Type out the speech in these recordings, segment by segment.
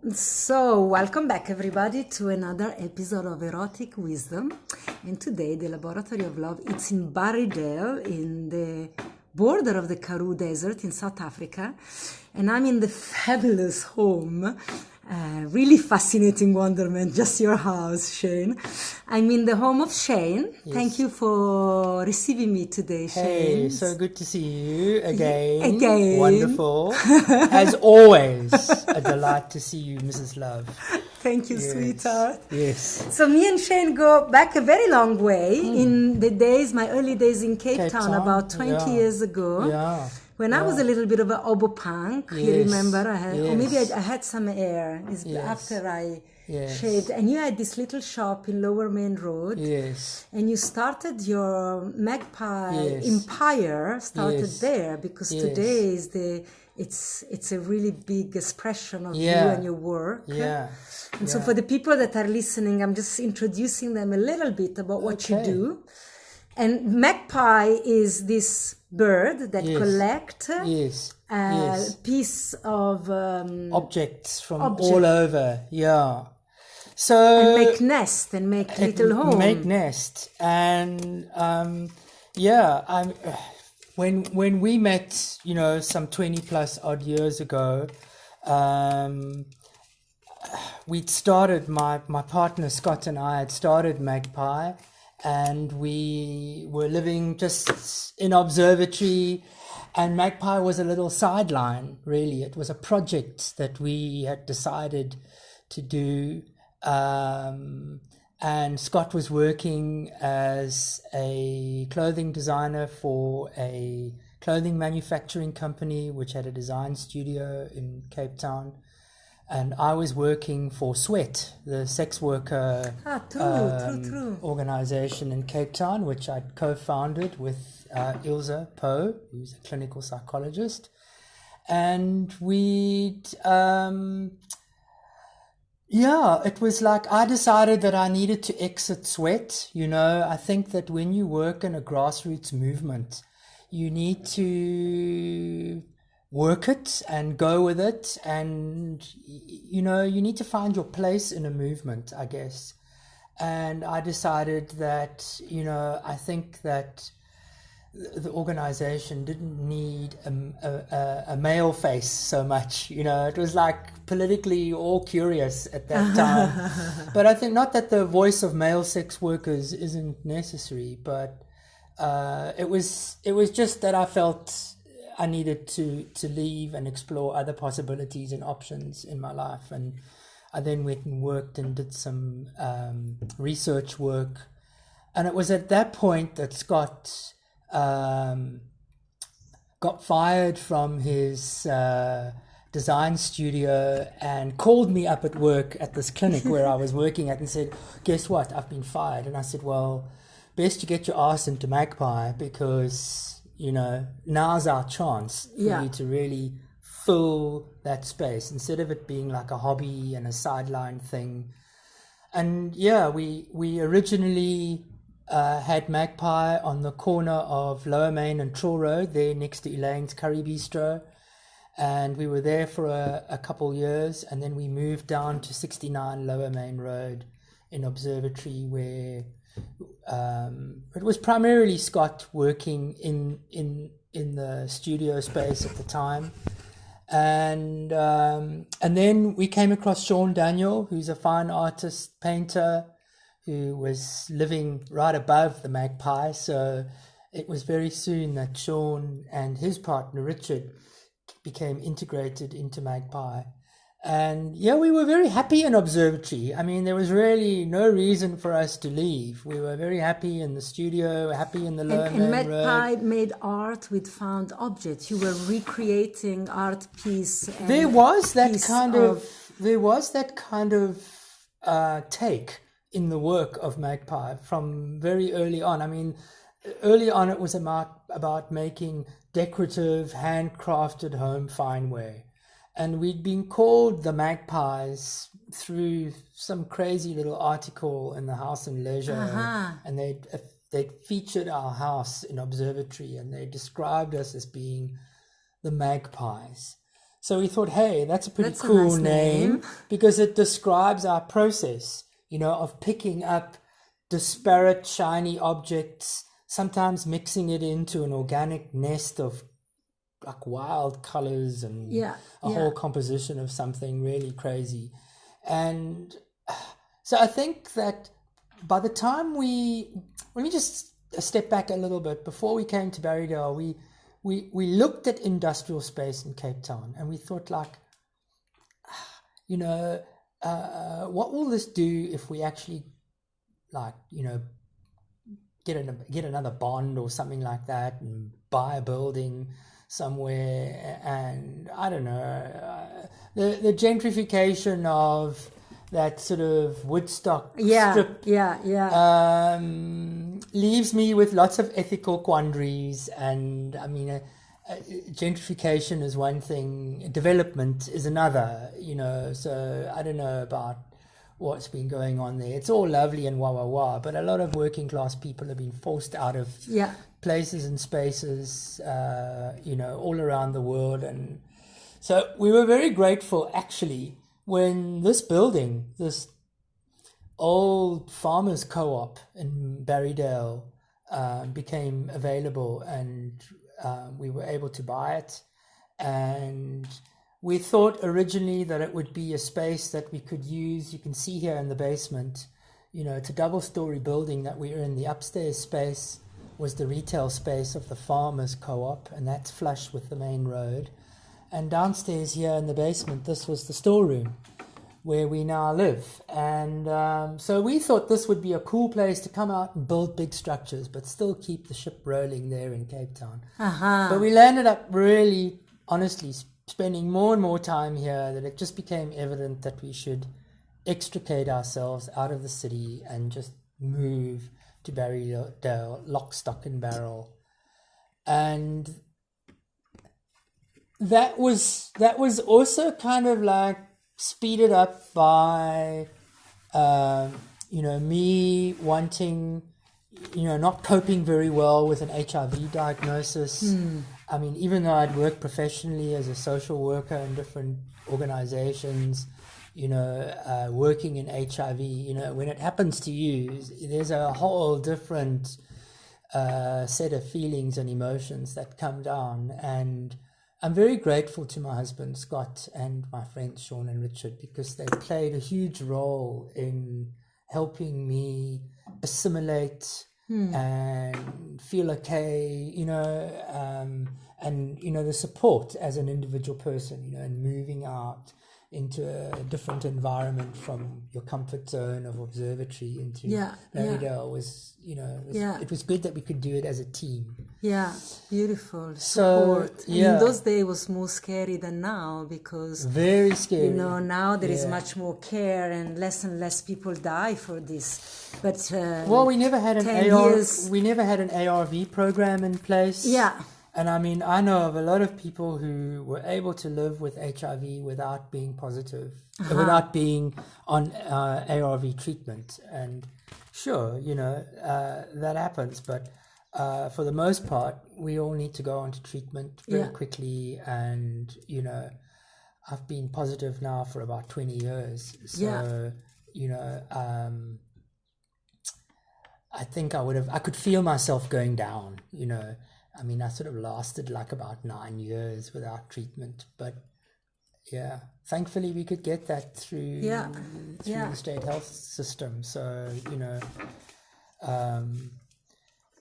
So, welcome back everybody to another episode of Erotic Wisdom. And today, the Laboratory of Love, it's in Barrydale, in the border of the Karoo Desert in South Africa. And I'm in the fabulous home, really fascinating wonderment, just your house, Shane. I'm in the home of Shane. Yes. Thank you for receiving me today, Shane. Hey, so good to see you again. Again. Wonderful. As always, a delight to see you, Mrs. Love. Thank you, Yes. sweetheart. Yes. So me and Shane go back a very long way in the days, my early days in Cape Town, about 20 yeah. years ago. Yeah. When I was a little bit of an obo punk, you Yes, remember? Or maybe yes. I had some hair. It's Yes. after I Yes. shaved. And you had this little shop in Lower Main Road. Yes. And you started your Magpie Yes. empire, started Yes. there, because Yes. today is it's a really big expression of you Yeah. and your work. Yeah. And so for the people that are listening, I'm just introducing them a little bit about what you Okay. do. And magpie is this bird that Yes. collect Yes. a Yes. piece of Objects from Object. all over. Yeah. So and make nest and make little home. make nest and yeah when we met, you know, some 20 plus odd years ago, we'd started, my partner Scott and I had started Magpie, and we were living just in observatory, and Magpie was a little sideline, really. It was a project that we had decided to do. And Scott was working as a clothing designer for a clothing manufacturing company, which had a design studio in Cape Town. And I was working for Sweat, the sex worker True. organization in Cape Town, which I'd co-founded with Ilse Poe, who's a clinical psychologist. And we'd... yeah, it was like I decided that I needed to exit Sweat. You know, I think that when you work in a grassroots movement, you need to work it and go with it. And, you know, you need to find your place in a movement, I guess. And I decided that, you know, I think that the organization didn't need a male face so much. You know, it was like politically all curious at that time. But I think not that the voice of male sex workers isn't necessary, but it was just that I felt I needed to leave and explore other possibilities and options in my life. And I then went and worked and did some research work. And it was at that point that Scott got fired from his design studio and called me up at work at this clinic where I was working at and said, guess what, I've been fired. And I said, well, best to get your ass into Magpie, because, you know, now's our chance for you to really fill that space instead of it being like a hobby and a sideline thing. And yeah, we originally had Magpie on the corner of Lower Main and Trill Road, there next to Elaine's Curry Bistro. And we were there for a couple years, and then we moved down to 69 Lower Main Road in Observatory, where it was primarily Scott working in the studio space at the time. And then we came across Sean Daniel, who's a fine artist, painter, who was living right above the Magpie. So it was very soon that Sean and his partner Richard became integrated into Magpie. And yeah, we were very happy in Observatory. I mean, there was really no reason for us to leave. We were very happy in the studio, happy in the Lower Main Road. And Magpie made art with found objects. You were recreating art piece. And there was that kind of take in the work of Magpie from very early on. I mean, early on it was about making decorative, handcrafted home fineware. And we'd been called the Magpies through some crazy little article in the House and Leisure. And they'd featured our house in Observatory, and they described us as being the Magpies. So we thought, hey, that's a pretty That's a cool nice name name. because it describes our process, of picking up disparate, shiny objects, sometimes mixing it into an organic nest of like wild colors and a whole composition of something really crazy. And so I think that by the time let me just step back a little bit. Before we came to Barrydale, we looked at industrial space in Cape Town and we thought like, what will this do if we actually like, get another bond or something like that and buy a building somewhere. And I don't know, the gentrification of that sort of Woodstock strip leaves me with lots of ethical quandaries. And I mean, gentrification is one thing, development is another, so I don't know about what's been going on there. It's all lovely and wah, but a lot of working class people have been forced out of places and spaces, all around the world. And so we were very grateful, actually, when this building, this old farmers co-op in Barrydale, became available, and we were able to buy it. And we thought originally that it would be a space that we could use. You can see here in the basement, it's a double-story building that we're in. The upstairs space was the retail space of the farmers co-op, and that's flush with the main road. And downstairs here in the basement, this was the storeroom where we now live. And so we thought this would be a cool place to come out and build big structures, but still keep the ship rolling there in Cape Town. But we landed up really, honestly, spending more and more time here, that it just became evident that we should extricate ourselves out of the city and just move to Barrydale, lock, stock and barrel. And that was also kind of like speeded up by me wanting, not coping very well with an HIV diagnosis. I mean, even though I'd worked professionally as a social worker in different organizations, working in HIV, when it happens to you, there's a whole different set of feelings and emotions that come down. And I'm very grateful to my husband, Scott, and my friends, Sean and Richard, because they played a huge role in helping me assimilate and feel okay, and, the support as an individual person, and moving out into a different environment from your comfort zone of observatory into Barrydale was, it was good that we could do it as a team. Yeah, beautiful support. So, in those days it was more scary than now, because very scary. Now there is much more care and less people die for this. But we never had we never had an ARV program in place. Yeah. And I mean, I know of a lot of people who were able to live with HIV without being positive, without being on ARV treatment. And sure, that happens. But for the most part, we all need to go on to treatment very quickly. And, I've been positive now for about 20 years. So, I think I could feel myself going down, I mean, I sort of lasted like about 9 years without treatment, but thankfully we could get that through the state health system. So,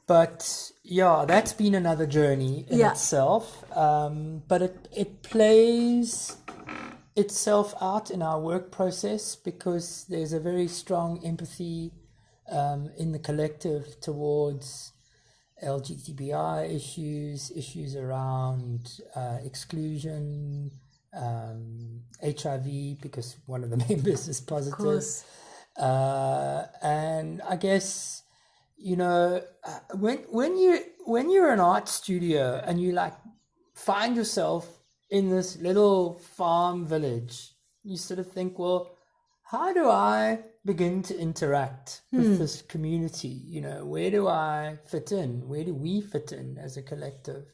but that's been another journey in itself. But it plays itself out in our work process, because there's a very strong empathy in the collective towards LGBTI issues around exclusion, HIV, because one of the members is positive. And I guess, when you're an art studio and you like find yourself in this little farm village, you sort of think, well, how do I begin to interact with this community? Where do I fit in? Where do we fit in as a collective?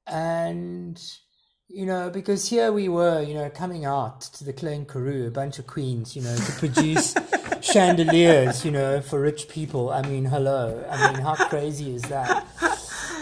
And because here we were, coming out to the Clay and Karoo, a bunch of queens, to produce chandeliers, for rich people. I mean, hello. I mean, how crazy is that?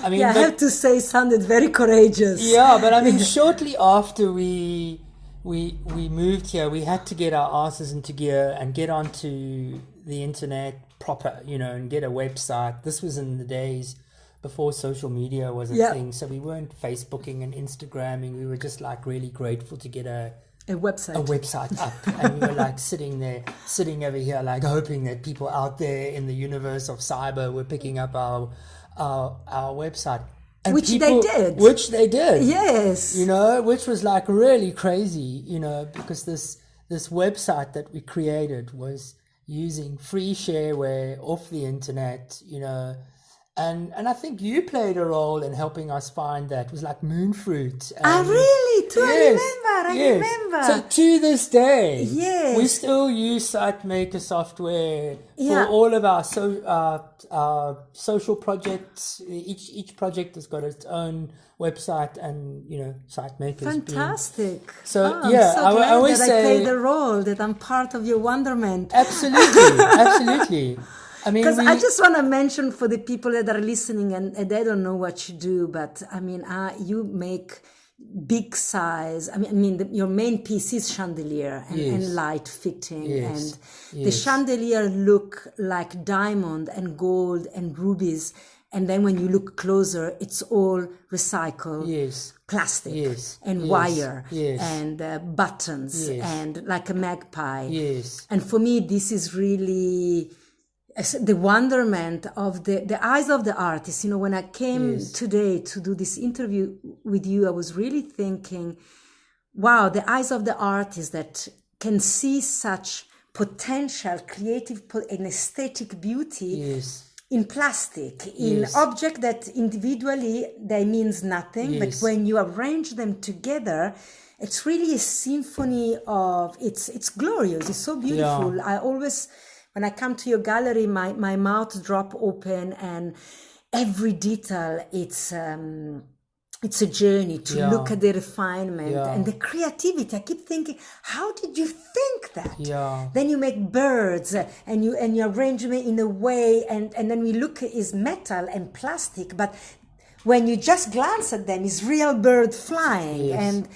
I mean, I have to say, it sounded very courageous. Yeah, but I mean, shortly after we moved here, we had to get our asses into gear and get onto the internet proper, and get a website. This was in the days before social media was a thing, so we weren't Facebooking and Instagramming. We were just like really grateful to get a website up, and we were like sitting over here, like hoping that people out there in the universe of cyber were picking up our website. And which they did. Yes. Which was like really crazy, because this website that we created was using free shareware off the internet, and I think you played a role in helping us find that. It was like Moonfruit. Really? I remember. So to this day, yes, we still use SiteMaker software for all of our social projects. Each project has got its own website, and SiteMaker. Fantastic. So I'm so glad I always say I play the role, that I'm part of your wonderment. Absolutely. I mean, because I just want to mention for the people that are listening and they don't know what you do, but I mean, you make big size. I mean, your main piece is chandelier and light fitting, and the chandelier look like diamond and gold and rubies. And then when you look closer, it's all recycled plastic and wire and buttons and like a magpie. And for me, this is really the wonderment of the eyes of the artist. When I came today to do this interview with you, I was really thinking, wow, the eyes of the artist that can see such potential, creative and aesthetic beauty in plastic, in object that individually they means nothing, but when you arrange them together, it's really a symphony of, it's glorious, it's so beautiful. I always, when I come to your gallery, my mouth drop open, and every detail, it's a journey to look at the refinement and the creativity. I keep thinking, how did you think that? Then you make birds and you arrange them in a way, and then we look is metal and plastic, but when you just glance at them, it's real bird flying. And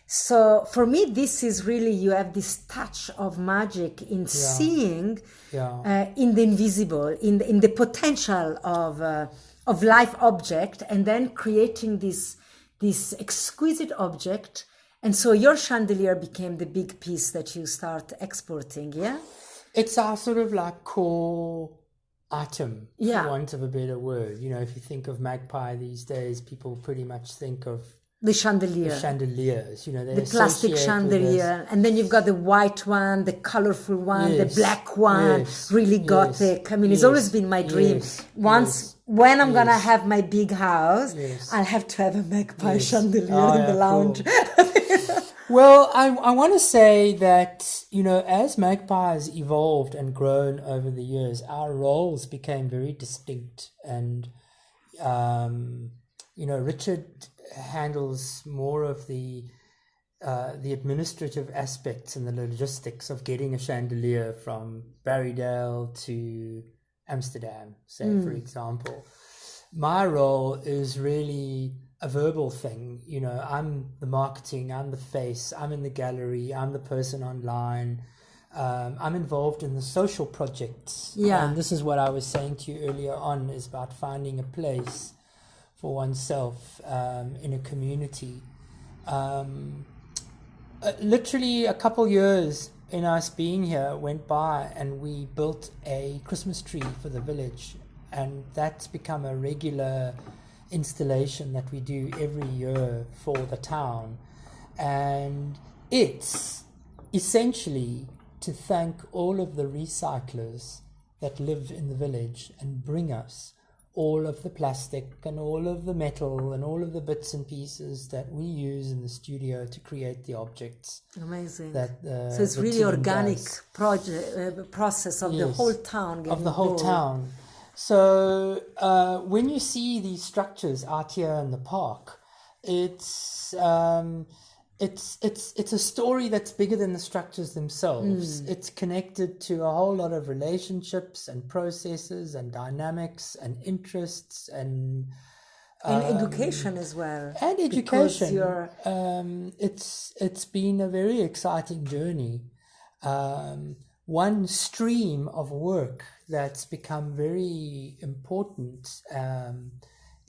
so for me, this is really, you have this touch of magic in seeing in the invisible, in the potential of life object, and then creating this exquisite object. And so your chandelier became the big piece that you start exporting, It's our sort of like core item, for want of a better word. If you think of magpie these days, people pretty much think of the chandelier. The chandeliers, the plastic chandelier. And then you've got the white one, the colorful one, the black one, really gothic. I mean, it's always been my dream. When I'm going to have my big house, I'll have to have a magpie chandelier in the lounge. Cool. Well, I want to say that, as magpies evolved and grown over the years, our roles became very distinct. And, Richard handles more of the administrative aspects and the logistics of getting a chandelier from Barrydale to Amsterdam, say, for example. My role is really a verbal thing. I'm the marketing, I'm the face, I'm in the gallery, I'm the person online. I'm involved in the social projects. And this is what I was saying to you earlier on, is about finding a place for oneself in a community. Literally a couple years in us being here went by, and we built a Christmas tree for the village, and that's become a regular installation that we do every year for the town. And it's essentially to thank all of the recyclers that live in the village and bring us all of the plastic and all of the metal and all of the bits and pieces that we use in the studio to create the objects. Amazing. So it's really organic process of the whole town. Of the whole town. So when you see these structures out here in the park, It's it's a story that's bigger than the structures themselves. It's connected to a whole lot of relationships and processes and dynamics and interests and education as well. and Because education. you're It's been a very exciting journey. One stream of work that's become very important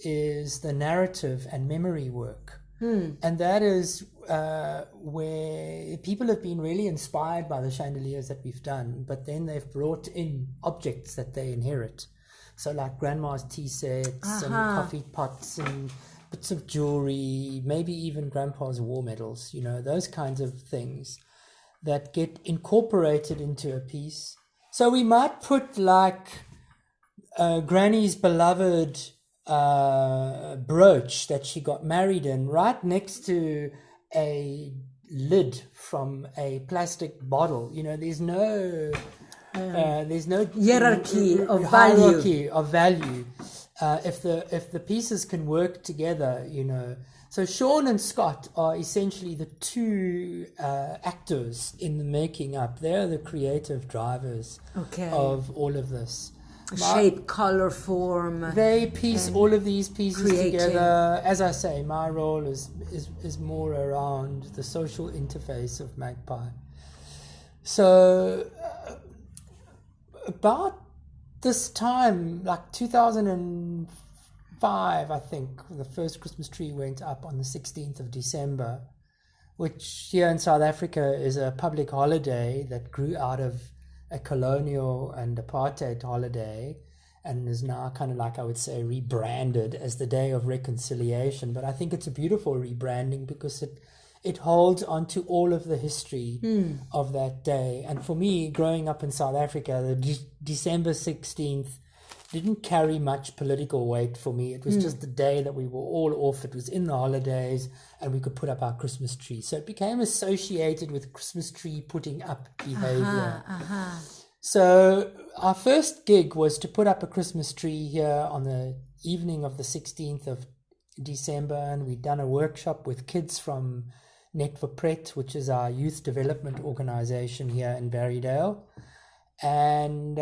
is the narrative and memory work. And that is where people have been really inspired by the chandeliers that we've done, but then they've brought in objects that they inherit. So like grandma's tea sets and coffee pots and bits of jewelry, maybe even grandpa's war medals, those kinds of things that get incorporated into a piece. So we might put like Granny's beloved brooch that she got married in right next to a lid from a plastic bottle. There's no hierarchy of hierarchy of value. If the pieces can work together, So Sean and Scott are essentially the two actors in the making up. They're the creative drivers of all of this. Shape, color, form. They piece all of these pieces together. As I say, my role is more around the social interface of Magpie. So about this time, like 2005, I think, the first Christmas tree went up on the 16th of December, which here in South Africa is a public holiday that grew out of a colonial and apartheid holiday and is now kind of like, I would say, rebranded as the Day of Reconciliation. But I think it's a beautiful rebranding because it holds onto all of the history of that day. And for me, growing up in South Africa, the December 16th didn't carry much political weight for me. It was just the day that we were all off. It was in the holidays and we could put up our Christmas tree. So it became associated with Christmas tree putting up behavior. So our first gig was to put up a Christmas tree here on the evening of the 16th of December. And we'd done a workshop with kids from Net for Pret, which is our youth development organization here in Barrydale. And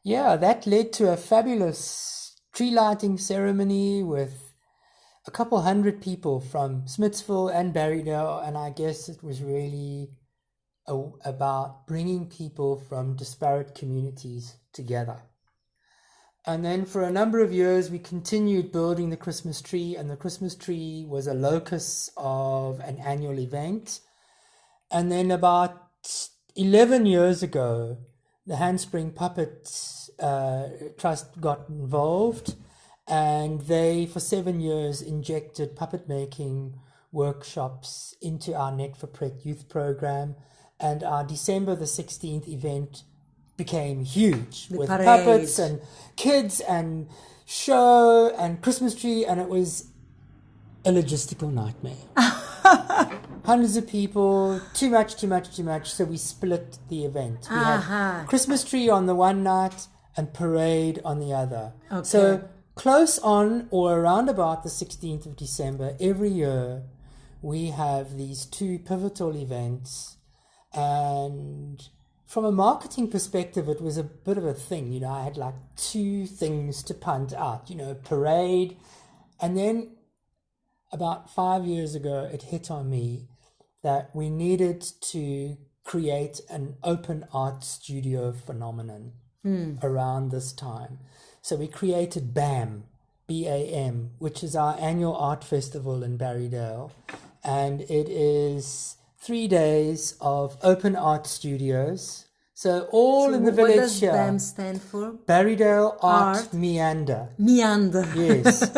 that led to a fabulous tree lighting ceremony with a couple hundred people from Smithsville and Barrydale. And I guess it was really about bringing people from disparate communities together. And then for a number of years, we continued building the Christmas tree, and the Christmas tree was a locus of an annual event. And then about 11 years ago, the Handspring Puppet Trust got involved, and they, for 7 years, injected puppet making workshops into our Net for Pret youth program. And our December the 16th event became huge with puppets and kids and show and Christmas tree, and it was a logistical nightmare. Hundreds of people, too much. So we split the event. We had Christmas tree on the one night and parade on the other. Okay. So close on or around about the 16th of December every year, we have these two pivotal events. And from a marketing perspective, it was a bit of a thing. I had like two things to punt out, parade. And then about 5 years ago, it hit on me that we needed to create an open art studio phenomenon around this time. So we created BAM, B-A-M, which is our annual art festival in Barrydale. And it is 3 days of open art studios. So in the village. What does BAM stand for? Barrydale Art Meander. Meander. Yes.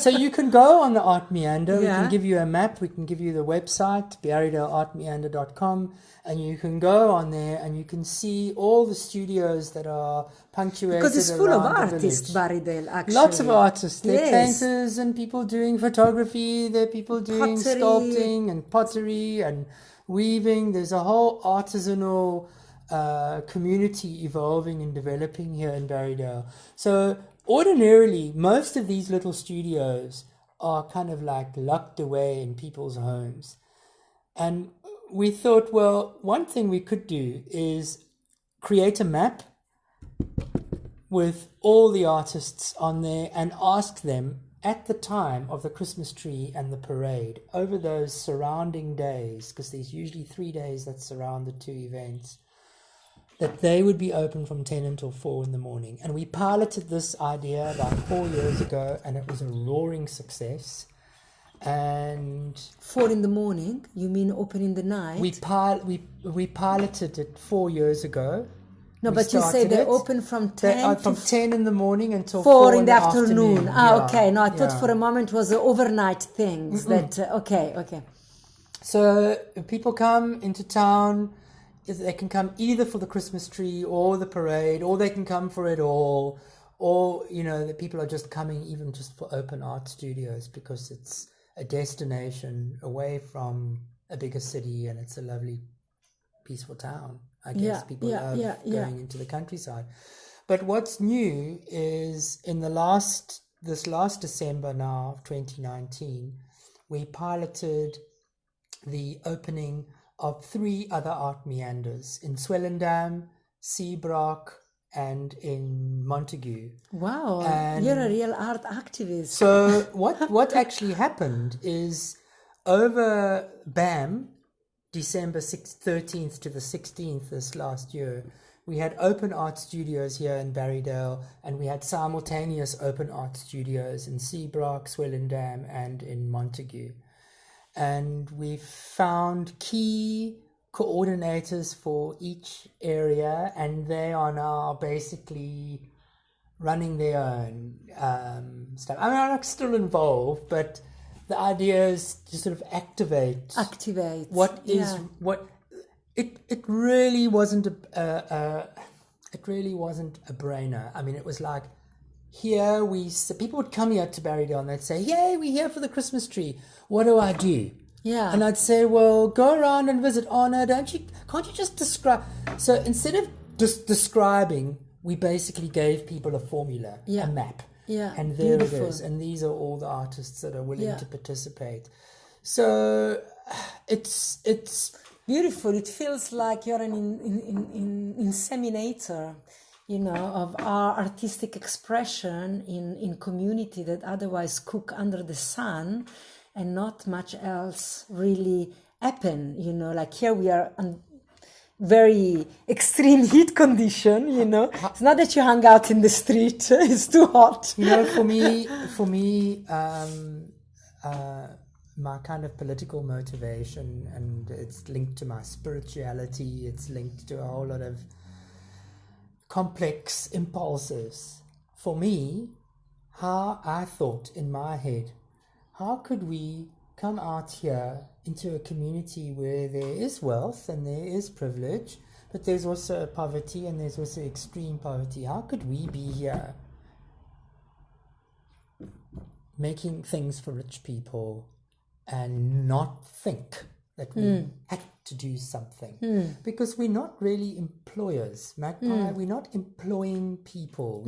So you can go on the Art Meander. We can give you a map. We can give you the website, barrydaleartmeander.com. And you can go on there and you can see all the studios that are punctuated because it's full of around artists, Barrydale, actually. Lots of artists. There are painters and people doing photography. There are people doing sculpting and pottery and weaving. There's a whole artisanal community evolving and developing here in Barrydale. So ordinarily, most of these little studios are kind of like locked away in people's homes. And we thought, well, one thing we could do is create a map with all the artists on there and ask them at the time of the Christmas tree and the parade, over those surrounding days, because there's usually 3 days that surround the two events, that they would be open from 10 until 4 in the morning. And we piloted this idea about 4 years ago, and it was a roaring success. And 4 in the morning? You mean open in the night? we piloted it 4 years ago. No, but you say they open from 10 from 10 in the morning until 4 in the afternoon. Yeah. Okay. No, I thought for a moment it was an overnight things. That okay. So if people come into town, they can come either for the Christmas tree or the parade, or they can come for it all, or the people are just coming even just for open art studios because it's a destination away from a bigger city and it's a lovely, peaceful town. I guess people love going into the countryside. But what's new is this last December now of 2019, we piloted the opening of 3 other art meanders in Swellendam, Seabrook, and in Montague. Wow, and you're a real art activist. So what actually happened is over BAM, December 13th to the 16th this last year, we had open art studios here in Barrydale, and we had simultaneous open art studios in Seabrook, Swellendam, and in Montague. And we found key coordinators for each area, and they are now basically running their own stuff. I mean, I'm still involved, but the idea is to sort of activate what is what it really wasn't a brainer. I mean, it was like, here people would come here to Barrydale and they'd say, "Yay, we're here for the Christmas tree. What do I do?" Yeah. And I'd say, "Well, go around and visit. Oh no, can't you just describe?" So instead of just describing, we basically gave people a formula, a map. Yeah. And there Beautiful. it is. And these are all the artists that are willing to participate. So it's beautiful. It feels like you're an inseminator, of our artistic expression in community that otherwise cook under the sun and not much else really happen. Like here we are on very extreme heat condition. It's not that you hang out in the street. It's too hot. For me, my kind of political motivation, and it's linked to my spirituality, it's linked to a whole lot of complex impulses. For me, how I thought in my head, how could we come out here into a community where there is wealth and there is privilege, but there's also poverty and there's also extreme poverty? How could we be here making things for rich people and not think that we had to do something? Because we're not really employers, Magpie. We're not employing people.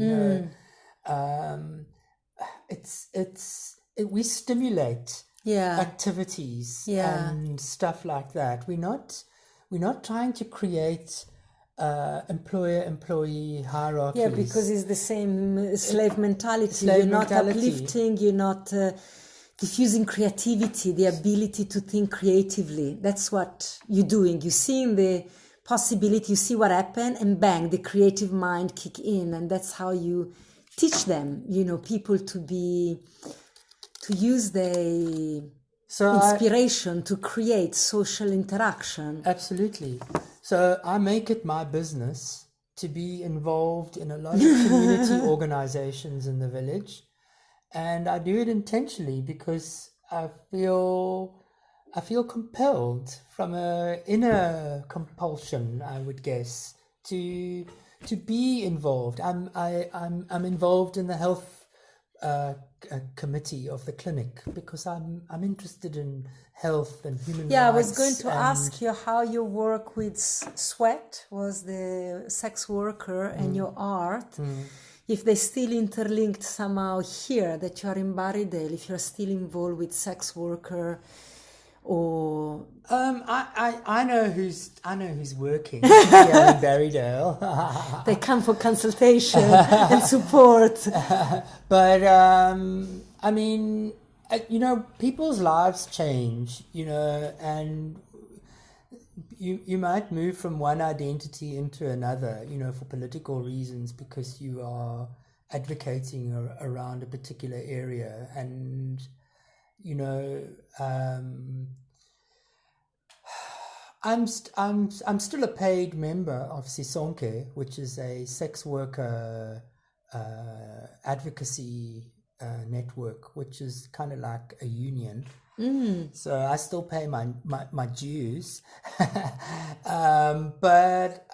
We stimulate activities and stuff like that. We're not trying to create employer-employee hierarchies. Yeah, because it's the same slave mentality. You're not uplifting, you're not diffusing creativity, the ability to think creatively. That's what you're doing. You're seeing the possibility, you see what happened, and bang, the creative mind kick in. And that's how you teach them, people to use the inspiration to create social interaction. Absolutely. So I make it my business to be involved in a lot of community organizations in the village. And I do it intentionally because I feel compelled from an inner compulsion, I would guess, to be involved. I'm involved in the health committee of the clinic because I'm interested in health and human rights. Yeah, I was going to ask you how your work with Sweat was the sex worker and your art. if they still interlinked somehow here, that you are in Barrydale, if you're still involved with sex worker or I know who's working here in Barrydale. they come for consultation and support. But I mean, people's lives change, and you might move from one identity into another, for political reasons, because you are advocating around a particular area, and I'm still a paid member of Sisonke, which is a sex worker advocacy network, which is kind of like a union. So I still pay my dues, but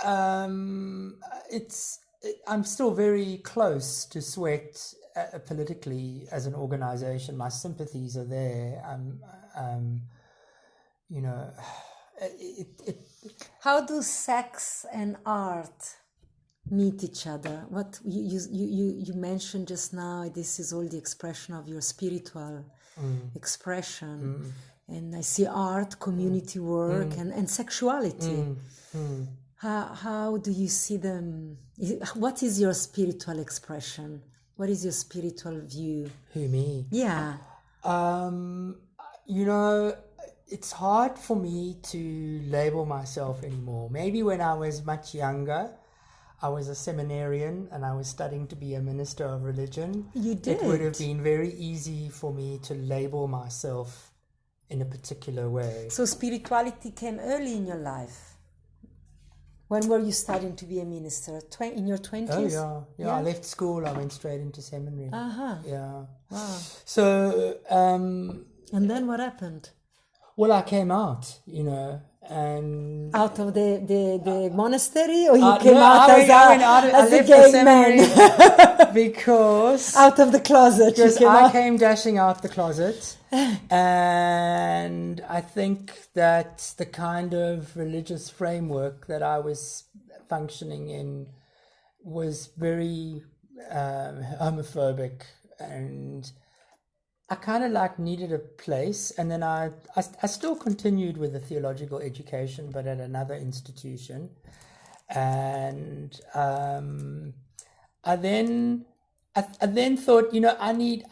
I'm still very close to Sweat politically as an organization. My sympathies are there. How do sex and art meet each other? What you mentioned just now, this is all the expression of your spiritual expression. And I see art, community work, and sexuality. How do you see them? What is your spiritual expression? What is your spiritual view? Who, me? Yeah. It's hard for me to label myself anymore. Maybe when I was much younger, I was a seminarian and I was studying to be a minister of religion. You did. It would have been very easy for me to label myself in a particular way. So spirituality came early in your life. When were you studying to be a minister? In your 20s? Oh, yeah. I left school. I went straight into seminary. Yeah. Wow. So... and then what happened? Well, I came out, and... Out of the monastery, or you I went out as a gay man? Because... Out of the closet. Because I came dashing out the closet. And I think that the kind of religious framework that I was functioning in was very homophobic, and I kind of needed a place. And then I still continued with the theological education, but at another institution. And I then thought, I need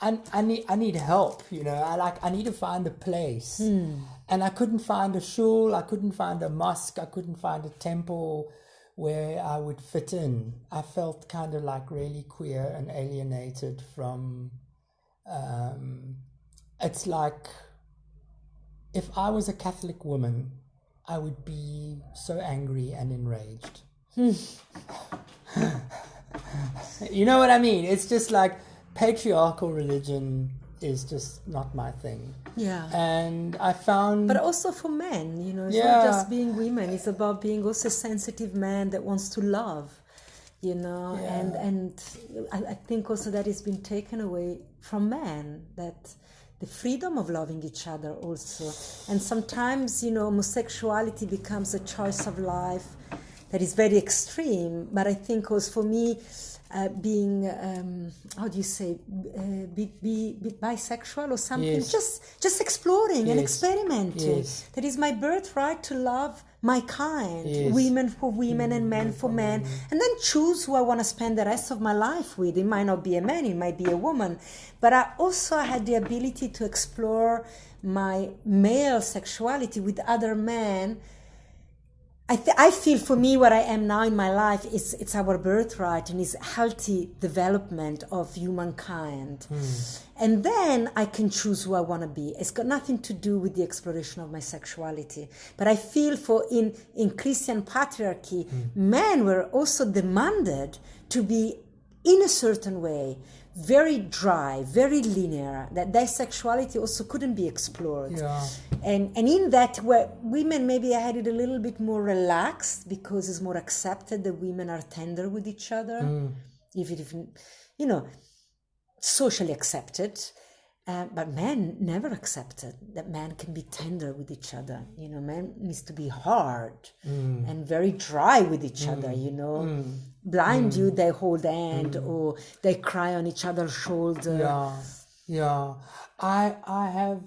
help. I need to find a place, and I couldn't find a shul, I couldn't find a mosque, I couldn't find a temple where I would fit in. I felt kind of really queer and alienated from. It's like if I was a Catholic woman, I would be so angry and enraged. You know what I mean? It's just patriarchal religion is just not my thing. Yeah. And I found... But also for men, it's not just being women. It's about being also a sensitive man that wants to love, and I think also that has been taken away from men, that the freedom of loving each other also. And sometimes, homosexuality becomes a choice of life that is very extreme. But I think also for me, being, how do you say, be bisexual or something, yes. just exploring yes. and experimenting. Yes. That is my birthright to love my kind, yes. women for women and men for men, and then choose who I want to spend the rest of my life with. It might not be a man, it might be a woman, but I also had the ability to explore my male sexuality with other men. I feel for me what I am now in my life is it's our birthright and is healthy development of humankind. And then I can choose who I want to be. It's got nothing to do with the exploration of my sexuality. But I feel in Christian patriarchy, men were also demanded to be in a certain way, very dry, very linear, that their sexuality also couldn't be explored. Yeah. And in that, where women maybe had it a little bit more relaxed because it's more accepted that women are tender with each other, if socially accepted. But men never accepted that man can be tender with each other. Man needs to be hard and very dry with each other, Blind you, they hold hand or they cry on each other's shoulder. Yeah. I have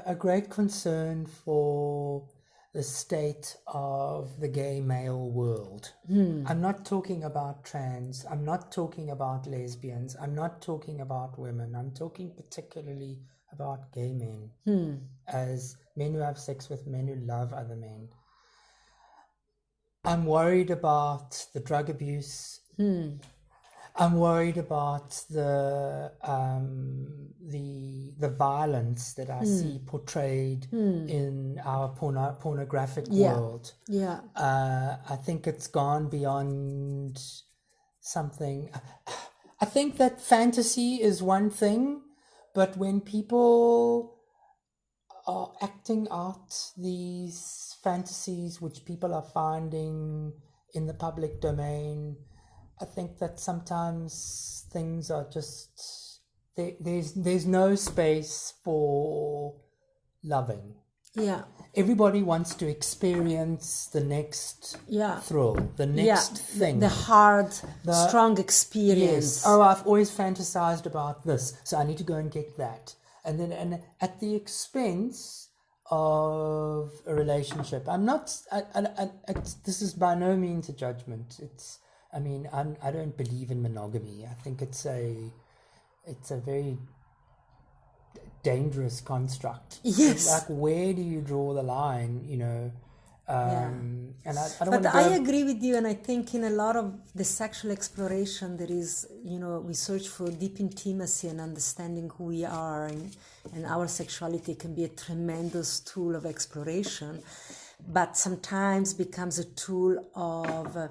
a great concern for the state of the gay male world. I'm not talking about trans. I'm not talking about lesbians. I'm not talking about women. I'm talking particularly about gay men as men who have sex with men who love other men. I'm worried about the drug abuse. I'm worried about the violence that I see portrayed in our pornographic world. Yeah. I think it's gone beyond something. I think that fantasy is one thing, but when people are acting out these fantasies which people are finding in the public domain, I think that sometimes things are just there's no space for loving. Yeah. Everybody wants to experience the next thrill, the next thing. The hard, strong experience. Yes. Oh, I've always fantasized about this, so I need to go and get that. And at the expense of a relationship. I'm not, this is by no means a judgment. I don't believe in monogamy. I think it's a very dangerous construct. Yes. Like, where do you draw the line, And I don't want to But I agree with you, and I think in a lot of the sexual exploration there is, we search for deep intimacy and understanding who we are, and our sexuality can be a tremendous tool of exploration, but sometimes becomes a tool of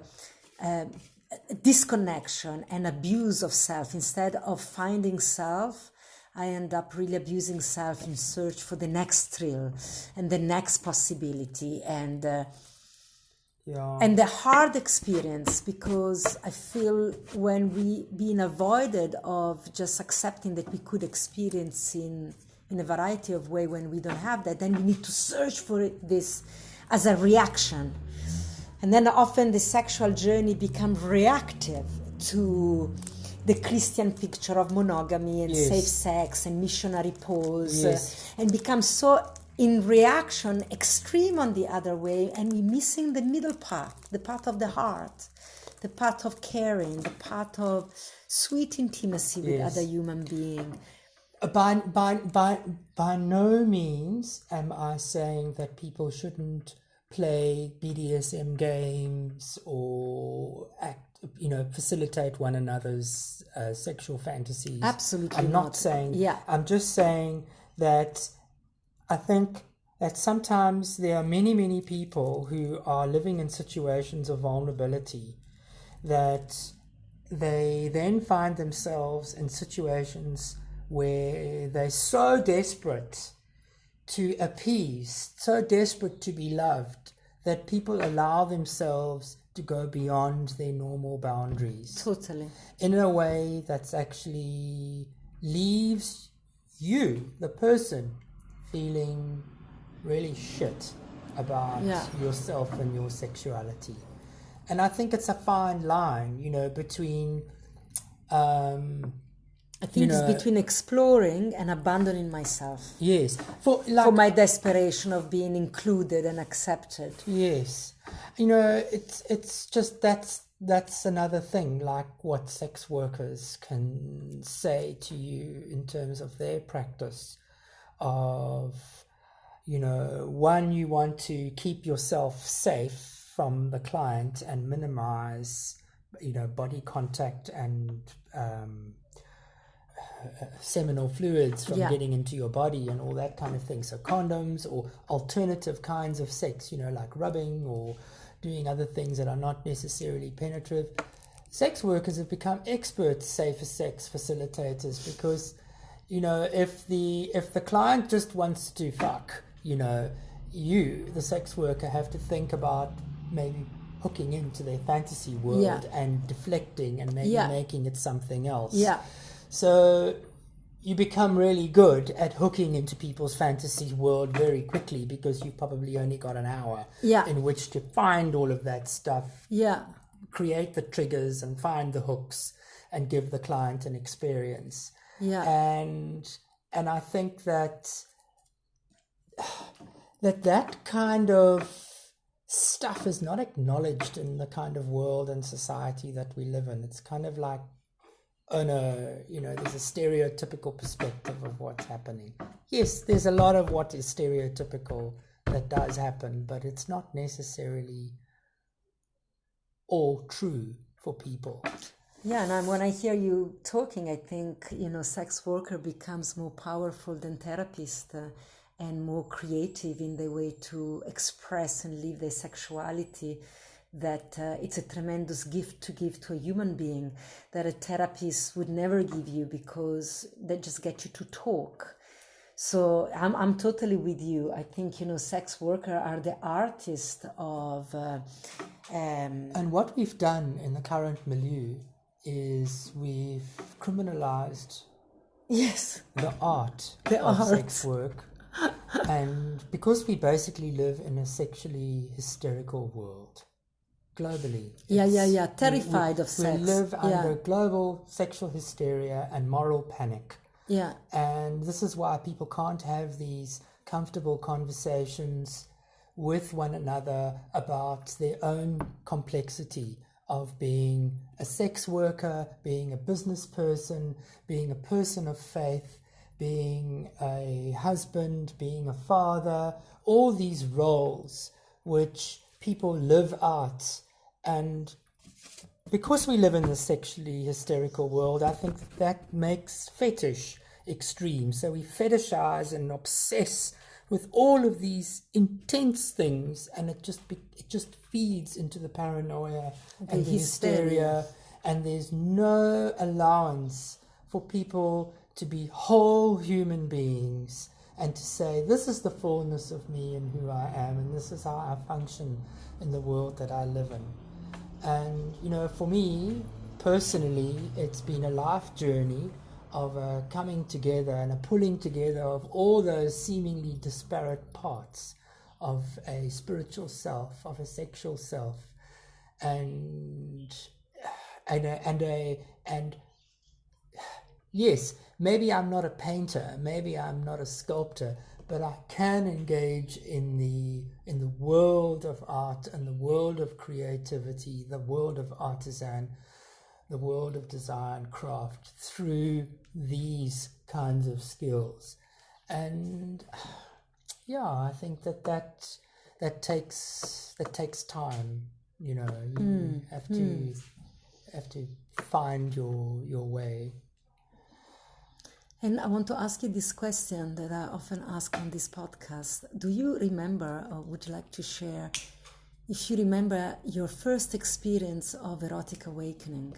disconnection and abuse of self. Instead of finding self, I end up really abusing self in search for the next thrill and the next possibility and the hard experience, because I feel when we being avoided of just accepting that we could experience in a variety of ways when we don't have that, then we need to search for this as a reaction. And then often the sexual journey becomes reactive to the Christian picture of monogamy and safe sex and missionary pose, and becomes so in reaction extreme on the other way, and we're missing the middle path, the path of the heart, the path of caring, the path of sweet intimacy with other human being. By no means am I saying that people shouldn't play BDSM games or facilitate one another's sexual fantasies. Absolutely I'm not saying. Yeah. I'm just saying that I think that sometimes there are many, many people who are living in situations of vulnerability, that they then find themselves in situations where they're so desperate to appease, so desperate to be loved, that people allow themselves to go beyond their normal boundaries. Totally. In a way that's actually leaves you, the person, feeling really shit about yourself and your sexuality. And I think it's a fine line, between I think it's between exploring and abandoning myself. Yes. For my desperation of being included and accepted. Yes. It's just that's another thing, like what sex workers can say to you in terms of their practice of, one, you want to keep yourself safe from the client and minimize, body contact and seminal fluids from getting into your body and all that kind of thing. So condoms or alternative kinds of sex, like rubbing or doing other things that are not necessarily penetrative. Sex workers have become expert safer sex facilitators because, if the client just wants to fuck, you, the sex worker, have to think about maybe hooking into their fantasy world and deflecting and maybe making it something else. Yeah. So, you become really good at hooking into people's fantasy world very quickly because you've probably only got an hour in which to find all of that stuff, create the triggers and find the hooks and give the client an experience. And I think that kind of stuff is not acknowledged in the kind of world and society that we live in. It's kind of like, oh no, there's a stereotypical perspective of what's happening. Yes, there's a lot of what is stereotypical that does happen, but it's not necessarily all true for people. Yeah, and when I hear you talking, I think, sex worker becomes more powerful than therapist and more creative in the way to express and live their sexuality, that it's a tremendous gift to give to a human being that a therapist would never give you, because they just get you to talk. So I'm totally with you. I think, sex workers are the artists of... And what we've done in the current milieu is we've criminalized the art of sex work. And because we basically live in a sexually hysterical world globally. Terrified of sex. We live under global sexual hysteria and moral panic. Yeah. And this is why people can't have these comfortable conversations with one another about their own complexity of being a sex worker, being a business person, being a person of faith, being a husband, being a father, all these roles which people live out. And because we live in the sexually hysterical world, I think that makes fetish extreme. So we fetishize and obsess with all of these intense things, and it just feeds into the paranoia and the hysteria, and there's no allowance for people to be whole human beings and to say, this is the fullness of me and who I am, and this is how I function in the world that I live in. And, for me, personally, it's been a life journey of a coming together and a pulling together of all those seemingly disparate parts of a spiritual self, of a sexual self, and yes, maybe I'm not a painter, maybe I'm not a sculptor, but I can engage in the world of art and the world of creativity, the world of artisan, the world of design, craft, through these kinds of skills. And I think that takes time. You have to find your way. And I want to ask you this question that I often ask on this podcast. Do you remember, or would you like to share, if you remember your first experience of erotic awakening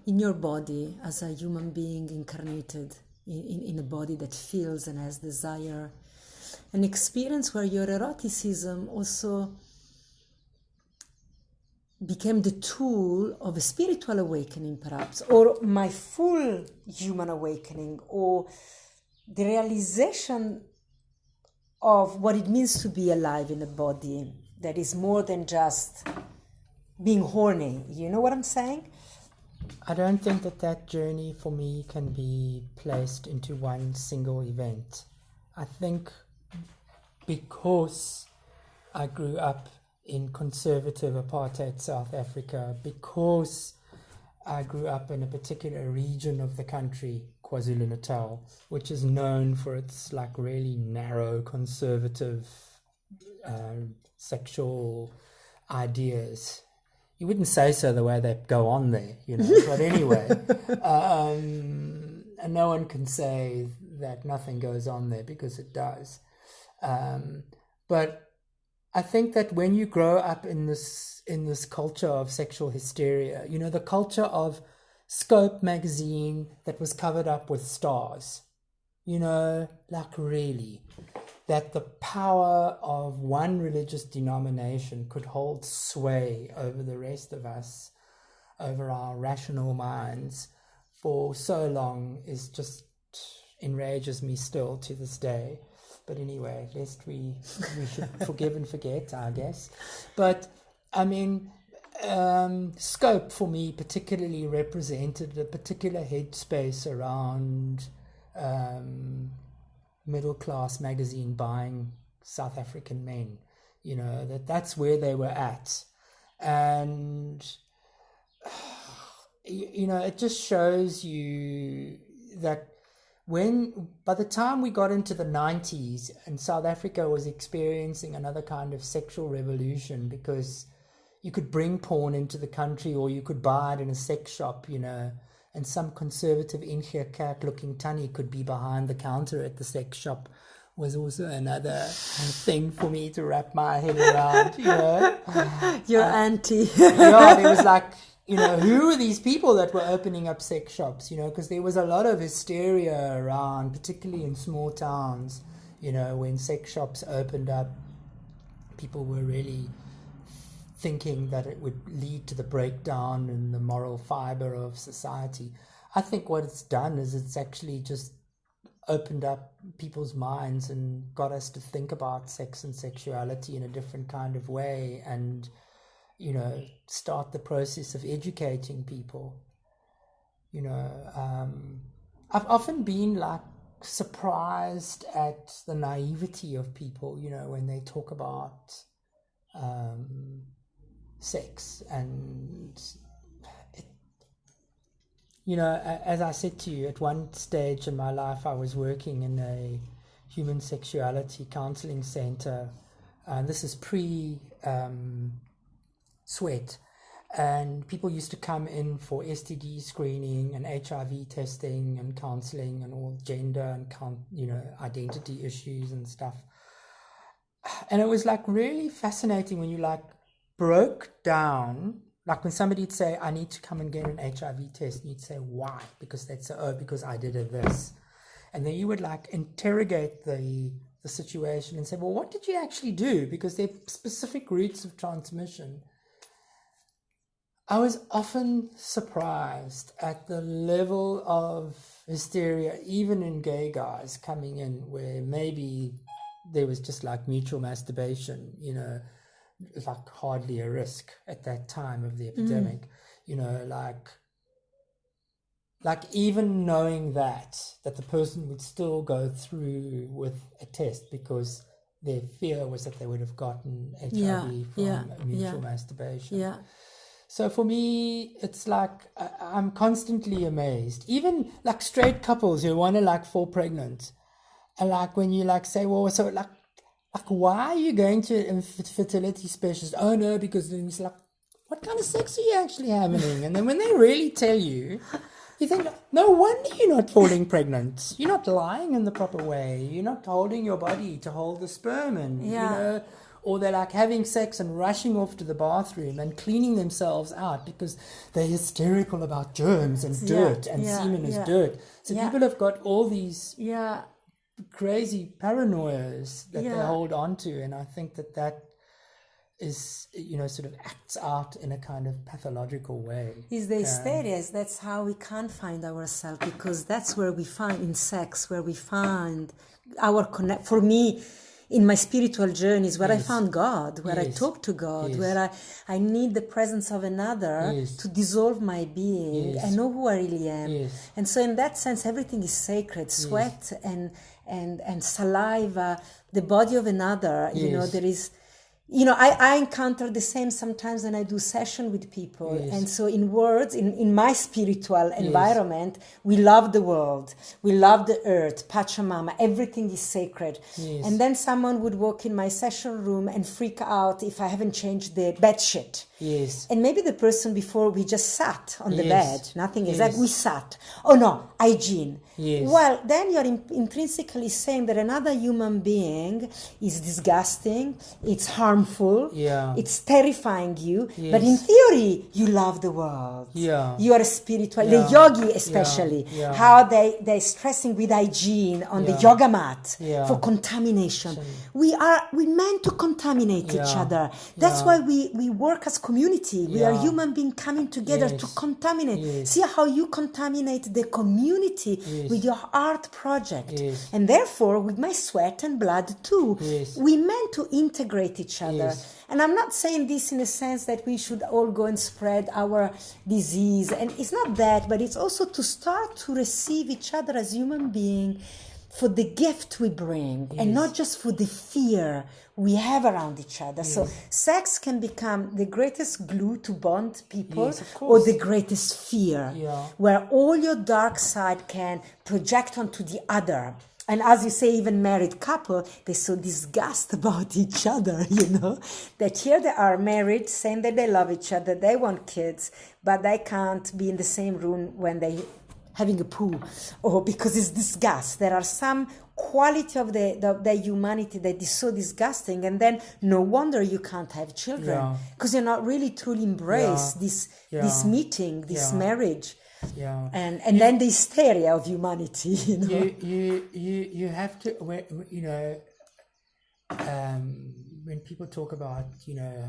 in your body as a human being incarnated in a body that feels and has desire, an experience where your eroticism also became the tool of a spiritual awakening, perhaps, or my full human awakening, or the realization of what it means to be alive in a body that is more than just being horny. You know what I'm saying? I don't think that journey for me can be placed into one single event. I think because I grew up in conservative apartheid South Africa, because I grew up in a particular region of the country, KwaZulu-Natal, which is known for its really narrow conservative sexual ideas. You wouldn't say so the way they go on there, but anyway, and no one can say that nothing goes on there, because it does. But I think that when you grow up in this culture of sexual hysteria, the culture of Scope magazine that was covered up with stars, really, that the power of one religious denomination could hold sway over the rest of us, over our rational minds for so long, is just enrages me still to this day. But anyway, lest we should forgive and forget, I guess. But I mean, Scope for me particularly represented a particular headspace around middle class magazine buying South African men. You know, that's where they were at. And you know, it just shows you that by the time we got into the 90s and South Africa was experiencing another kind of sexual revolution, because you could bring porn into the country or you could buy it in a sex shop, you know, and some conservative cat looking tunny could be behind the counter at the sex shop, was also another thing for me to wrap my head around, you know. Your auntie. Yeah, there was like, you know, who are these people that were opening up sex shops, you know, because there was a lot of hysteria around, particularly in small towns, you know, when sex shops opened up, people were really thinking that it would lead to the breakdown in the moral fiber of society. I think what it's done is it's actually just opened up people's minds and got us to think about sex and sexuality in a different kind of way, and, you know, start the process of educating people. You know, I've often been like surprised at the naivety of people, you know, when they talk about sex. And you know, as I said to you, at one stage in my life I was working in a human sexuality counseling center, and this is pre-sweat, and people used to come in for STD screening and HIV testing and counseling and all gender and you know, identity issues and stuff. And it was like really fascinating when you like broke down, like when somebody would say, I need to come and get an HIV test, and you'd say, why? Because they'd say, oh, because I did this. And then you would like interrogate the situation and say, well, what did you actually do? Because there are specific routes of transmission. I was often surprised at the level of hysteria, even in gay guys coming in, where maybe there was just like mutual masturbation, you know, like hardly a risk at that time of the epidemic, you know, like even knowing that the person would still go through with a test because their fear was that they would have gotten HIV from mutual masturbation. Yeah. So for me, it's like I'm constantly amazed. Even like straight couples who want to like fall pregnant, and like when you like say, well, so like why are you going to a fertility specialist? Oh no, because then it's like, what kind of sex are you actually having? And then when they really tell you, you think, no wonder you're not falling pregnant. You're not lying in the proper way. You're not holding your body to hold the sperm in, you know. Or they're like having sex and rushing off to the bathroom and cleaning themselves out because they're hysterical about germs and dirt and semen is dirt. So people have got all these crazy paranoias that they hold on to, and I think that is, you know, sort of acts out in a kind of pathological way. Is the hysteria, that's how we can't find ourselves, because that's where we find in sex, where we find our connect. For me, in my spiritual journeys, where I found God, where I talk to God, where I need the presence of another to dissolve my being. I know who I really am. And so in that sense, everything is sacred. Sweat and saliva, the body of another, you know, there is, you know, I encounter the same sometimes when I do session with people. And so in words, in my spiritual environment, we love the world. We love the earth, Pachamama, everything is sacred. And then someone would walk in my session room and freak out if I haven't changed the bed sheet. And maybe the person before, we just sat on the bed, nothing is like we sat. Oh no, hygiene. Well, then you're intrinsically saying that another human being is disgusting, it's harmful, harmful. Yeah. It's terrifying you. Yes. But in theory, you love the world. Yeah. You are a spiritual, Yeah. the yogi especially, Yeah. how they're stressing with hygiene on the yoga mat for contamination. We meant to contaminate each other. That's why we work as community. We are human beings coming together to contaminate. Yes. See how you contaminate the community with your art project. And therefore, with my sweat and blood too, we meant to integrate each other. And I'm not saying this in a sense that we should all go and spread our disease. And it's not that, but it's also to start to receive each other as human beings for the gift we bring and not just for the fear we have around each other. So sex can become the greatest glue to bond people or the greatest fear, where all your dark side can project onto the other. And as you say, even married couple, they're so disgusted about each other, that here they are married, saying that they love each other, they want kids, but they can't be in the same room when they having a poo, or because it's disgust. There are some quality of the humanity that is so disgusting, and then no wonder you can't have children, because you're not really truly embrace this meeting, this marriage. Yeah, and then the hysteria of humanity. You have to, when people talk about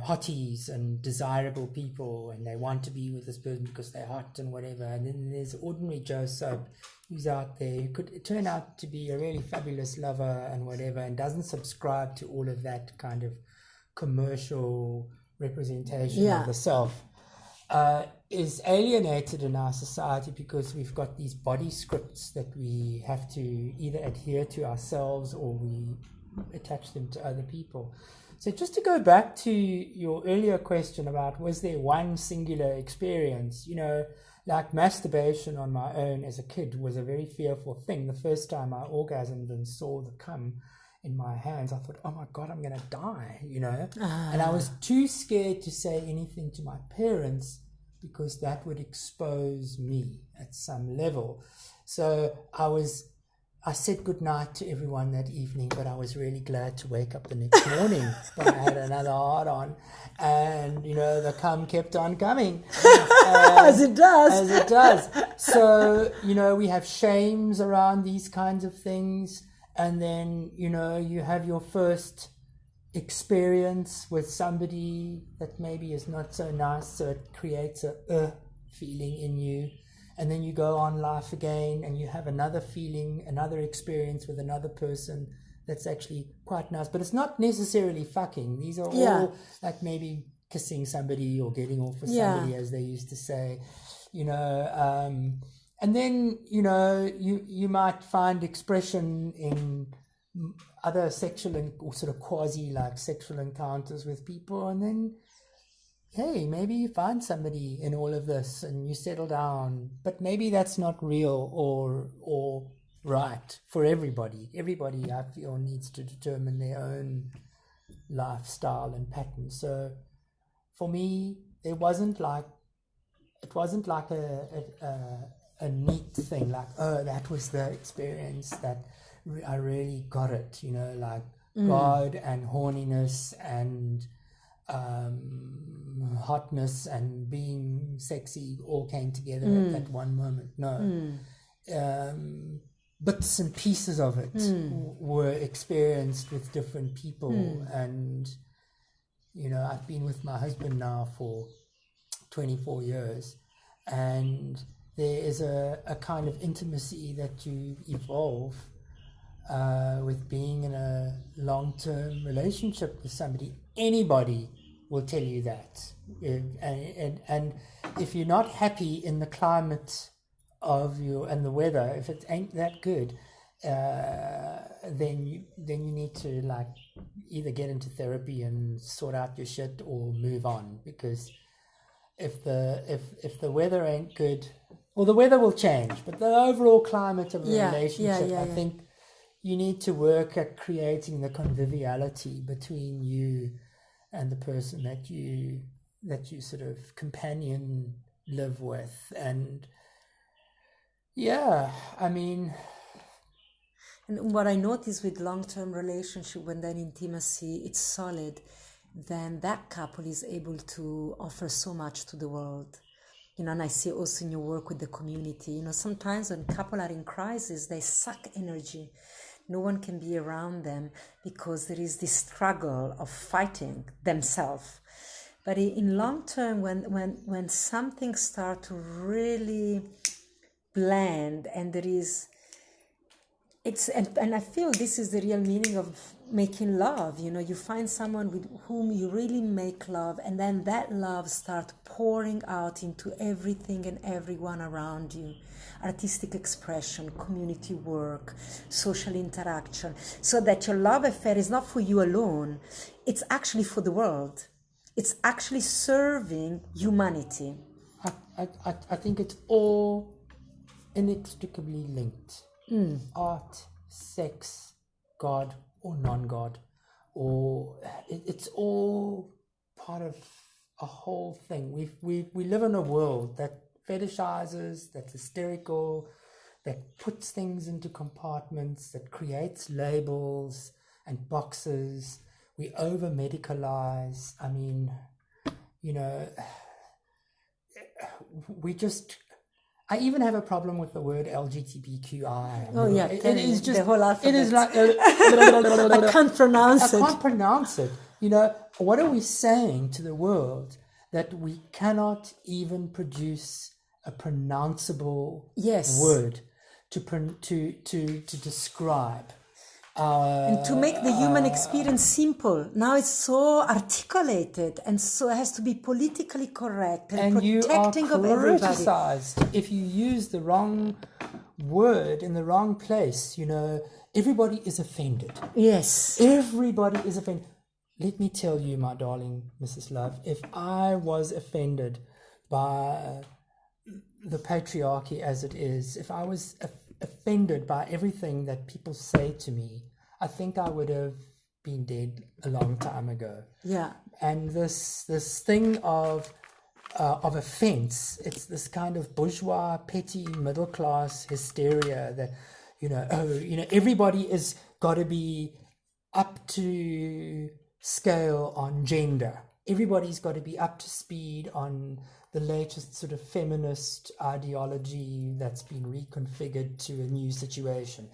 hotties and desirable people, and they want to be with this person because they're hot and whatever, and then there's ordinary Joe Soap who's out there who could turn out to be a really fabulous lover and whatever, and doesn't subscribe to all of that kind of commercial representation of the self. Is alienated in our society because we've got these body scripts that we have to either adhere to ourselves or we attach them to other people. So just to go back to your earlier question about was there one singular experience, like masturbation on my own as a kid was a very fearful thing. The first time I orgasmed and saw the cum in my hands, I thought, oh my God, I'm going to die, And I was too scared to say anything to my parents because that would expose me at some level. So I said goodnight to everyone that evening, but I was really glad to wake up the next morning. But I had another hard on, and the cum kept on coming. As it does. So, we have shames around these kinds of things, and then, you have your first experience with somebody that maybe is not so nice, so it creates a feeling in you, and then you go on life again and you have another feeling, another experience with another person that's actually quite nice, but it's not necessarily fucking. These are all like maybe kissing somebody or getting off with somebody, as they used to say, and then you might find expression in other sexual or sort of quasi like sexual encounters with people, and then hey, maybe you find somebody in all of this and you settle down, but maybe that's not real or right for everybody. Everybody, I feel, needs to determine their own lifestyle and pattern. So for me, it wasn't like a neat thing, like, oh, that was the experience that I really got it, like God and horniness and hotness and being sexy all came together at that one moment. No. Bits and pieces of it were experienced with different people. And, I've been with my husband now for 24 years, and there is a kind of intimacy that you evolve with being in a long-term relationship with somebody. Anybody will tell you that, and if you're not happy in the climate of and the weather, if it ain't that good, then you need to like either get into therapy and sort out your shit or move on, because if the weather ain't good, well, the weather will change, but the overall climate of a relationship, I think you need to work at creating the conviviality between you and the person that you sort of companion live with. And I mean, and what I notice with long-term relationship, when that intimacy, it's solid, then that couple is able to offer so much to the world. And I see also in your work with the community, sometimes when couple are in crisis, they suck energy. No one can be around them because there is this struggle of fighting themselves. But in long term, when something starts to really blend and there is, and I feel this is the real meaning of making love. You find someone with whom you really make love, and then that love starts pouring out into everything and everyone around you. Artistic expression, community work, social interaction, so that your love affair is not for you alone, it's actually for the world. It's actually serving humanity. I think it's all inextricably linked. Art, sex, God or non-God, or it's all part of a whole thing. We live in a world that fetishizes, that's hysterical, that puts things into compartments, that creates labels and boxes. We over-medicalize. I mean, I even have a problem with the word LGBTQI. Oh yeah, it is just the whole alphabet. It is like I can't pronounce it. I can't pronounce it. What are we saying to the world that we cannot even produce a pronounceable word to describe? And to make the human experience simple. Now it's so articulated and so it has to be politically correct and protecting of everybody. If you use the wrong word in the wrong place, everybody is offended. Yes. Everybody is offended. Let me tell you, my darling Mrs. Love, if I was offended by the patriarchy as it is, if I was offended by everything that people say to me, I think I would have been dead a long time ago. Yeah. And this thing of offense, it's this kind of bourgeois, petty, middle class hysteria that everybody is got to be up to scale on gender. Everybody's got to be up to speed on the latest sort of feminist ideology that's been reconfigured to a new situation.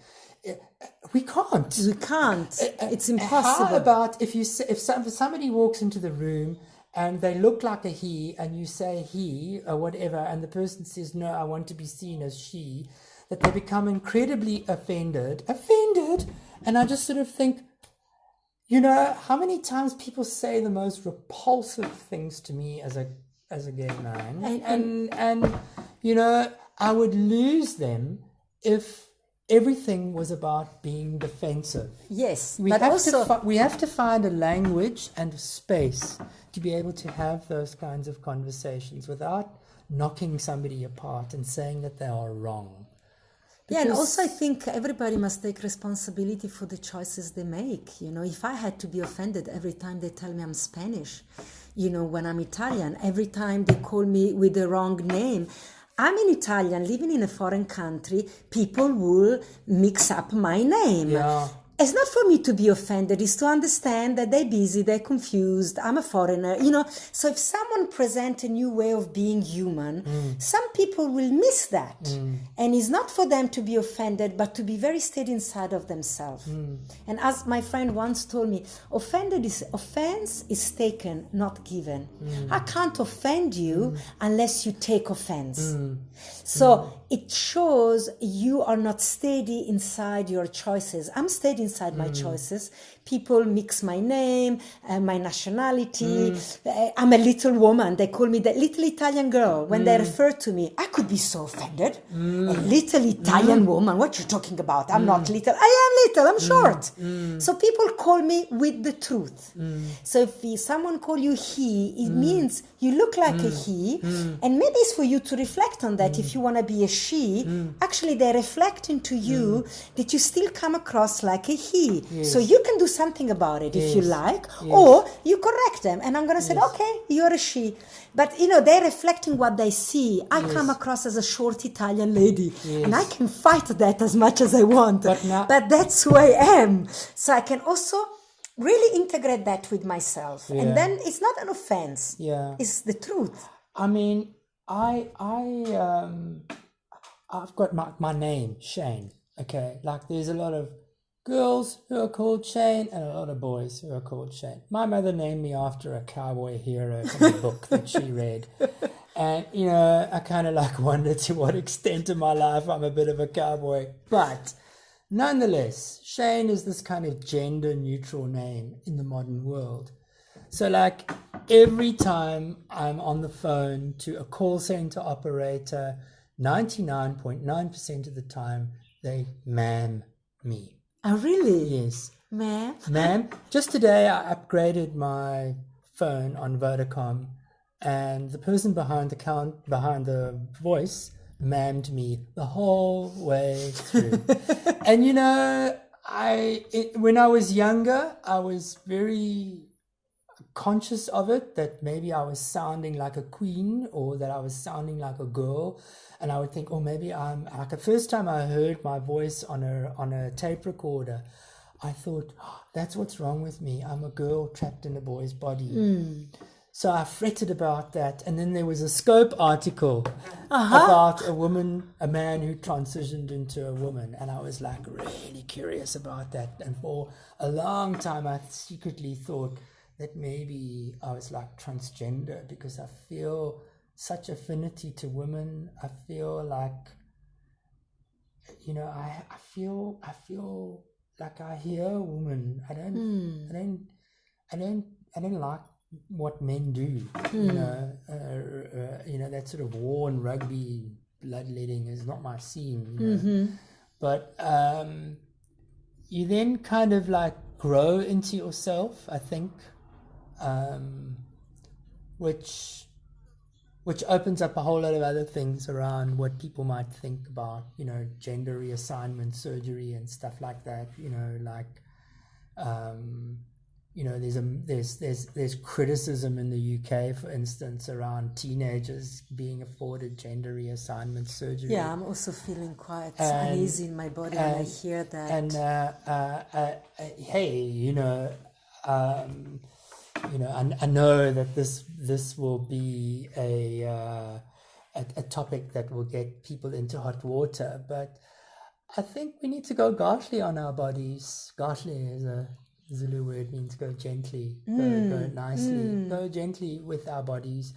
We can't. It's impossible. How about if somebody walks into the room and they look like a he, and you say he or whatever, and the person says, no, I want to be seen as she, that they become incredibly offended. And I just sort of think, how many times people say the most repulsive things to me as a gay man, and I would lose them if everything was about being defensive. Yes, we have to find a language and a space to be able to have those kinds of conversations without knocking somebody apart and saying that they are wrong. Yeah, and also I think everybody must take responsibility for the choices they make. If I had to be offended every time they tell me I'm Spanish, when I'm Italian, every time they call me with the wrong name, I'm an Italian living in a foreign country, people will mix up my name. Yeah. It's not for me to be offended, it's to understand that they're busy, they're confused, I'm a foreigner, So if someone presents a new way of being human, some people will miss that. And it's not for them to be offended, but to be very steady inside of themselves. And as my friend once told me, offense is taken, not given. I can't offend you unless you take offense. So it shows you are not steady inside your choices. I'm steady inside my choices. People mix my name, my nationality. I'm a little woman. They call me the little Italian girl. When they refer to me, I could be so offended. A little Italian woman. What you talking about? I'm not little. I am little. I'm short. So people call me with the truth. So if someone call you he, it means you look like a he. And maybe it's for you to reflect on that. If you want to be a she, actually they reflect into you that you still come across like a he. So you can do something about it if you like, or you correct them. And I'm going to say, okay, you're a she. But, they're reflecting what they see. I come across as a short Italian lady, and I can fight that as much as I want. But that's who I am. So I can also really integrate that with myself. Yeah. And then it's not an offense. Yeah. It's the truth. I mean, I've got my name, Shane. Okay, like there's a lot of girls who are called Shane and a lot of boys who are called Shane. My mother named me after a cowboy hero from a book that she read. And, you know, I kind of like wonder to what extent in my life I'm a bit of a cowboy. But nonetheless, Shane is this kind of gender neutral name in the modern world. So like every time I'm on the phone to a call center operator, 99.9% of the time, they ma'am me. Oh, really? Yes. Ma'am? Ma'am. Just today I upgraded my phone on Vodacom, and the person behind the voice ma'amed me the whole way through. And you know, when I was younger, I was very conscious of it, that maybe I was sounding like a queen or that I was sounding like a girl, and I would think, oh, maybe I'm like the first time I heard my voice on a tape recorder, I thought, oh, that's what's wrong with me. I'm a girl trapped in a boy's body. So I fretted about that, and then there was a Scope article about a man who transitioned into a woman, and I was like really curious about that. And for a long time, I secretly thought that maybe I was like transgender because I feel such affinity to women. I feel like, you know, I feel like I hear a woman. I don't like what men do. You know, that sort of war and rugby bloodletting is not my scene. You know? But you then kind of like grow into yourself, I think. Which opens up a whole lot of other things around what people might think about, you know, gender reassignment surgery and stuff like that. You know, like, you know, there's criticism in the UK, for instance, around teenagers being afforded gender reassignment surgery. Yeah, I'm also feeling quite uneasy in my body when I hear that. And hey, you know, I know that this will be a topic that will get people into hot water, but I think we need to go gashly on our bodies. Gashly is a Zulu word, means go gently, go nicely, go gently with our bodies.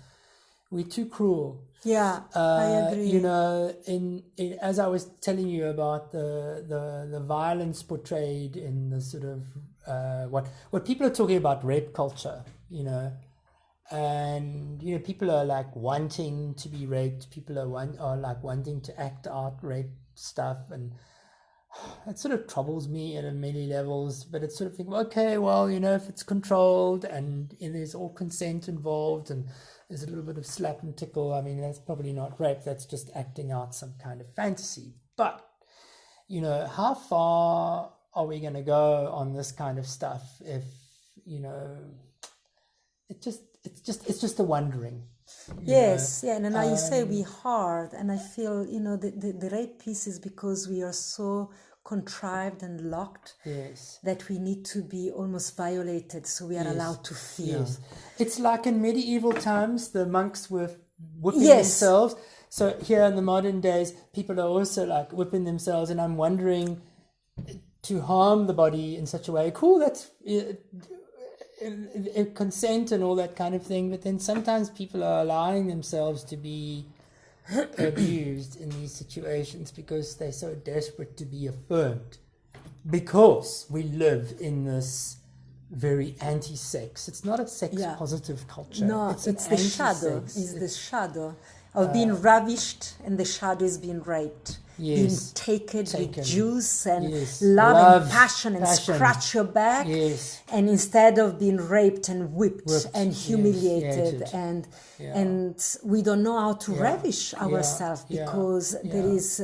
We're too cruel. Yeah, I agree. You know, in as I was telling you about the violence portrayed in the sort of what people are talking about, rape culture, you know, and you know, people are like wanting to be raped. People are like wanting to act out rape stuff, and it sort of troubles me at many levels. But it's sort of think, okay, well, you know, if it's controlled and there's all consent involved and there's a little bit of slap and tickle, I mean, that's probably not rape. That's just acting out some kind of fantasy. But you know, how far are we going to go on this kind of stuff? If you know, it's just a wondering. Yes, yeah, and now you say we hard, and I feel, you know, the rape piece is because we are so contrived and locked, yes, that we need to be almost violated so we are allowed to feel. Yes. It's like in medieval times, the monks were whipping Yes. themselves. So here in the modern days, people are also like whipping themselves, and I'm wondering, to harm the body in such a way, cool, that's consent and all that kind of thing, but then sometimes people are allowing themselves to be abused in these situations because they're so desperate to be affirmed, because we live in this very anti-sex. It's not a sex-positive culture. No, it's the shadow. It's the shadow of being ravished, and the shadow is being raped. Yes. Being taken with juice and Yes. love and passion and scratch your back. Yes. And instead of being raped and whipped and yes, humiliated, hated. and we don't know how to ravish ourselves because there is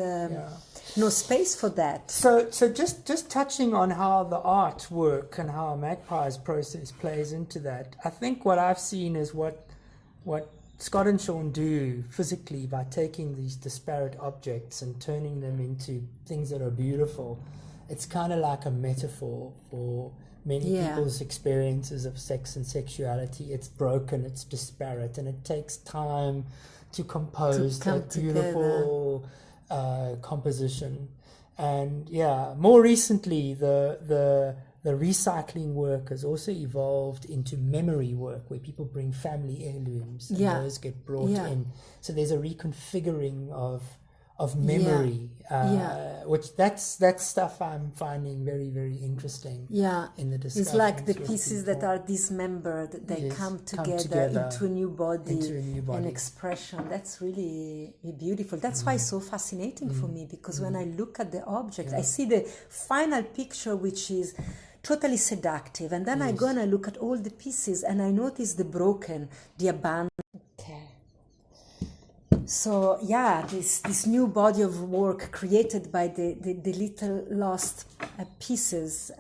no space for that. So just touching on how the artwork and how Magpie's process plays into that, I think what I've seen is what Scott and Sean do physically by taking these disparate objects and turning them into things that are beautiful. It's kind of like a metaphor for many Yeah. people's experiences of sex and sexuality. It's broken, it's disparate, and it takes time to compose come that beautiful composition. And yeah, more recently, the recycling work has also evolved into memory work, where people bring family heirlooms and Yeah. those get brought Yeah. in. So there's a reconfiguring of memory, which that's stuff I'm finding very, very interesting. Yeah, in the discussions. it's like the with pieces people. that are dismembered, they Yes, come together into a new body, into a new body. and expression. That's really beautiful. That's why it's so fascinating for me, because when I look at the object, I see the final picture, which is totally seductive, and then I go and I look at all the pieces and I notice the broken, the abandoned. Okay. So yeah, this new body of work created by the little lost pieces,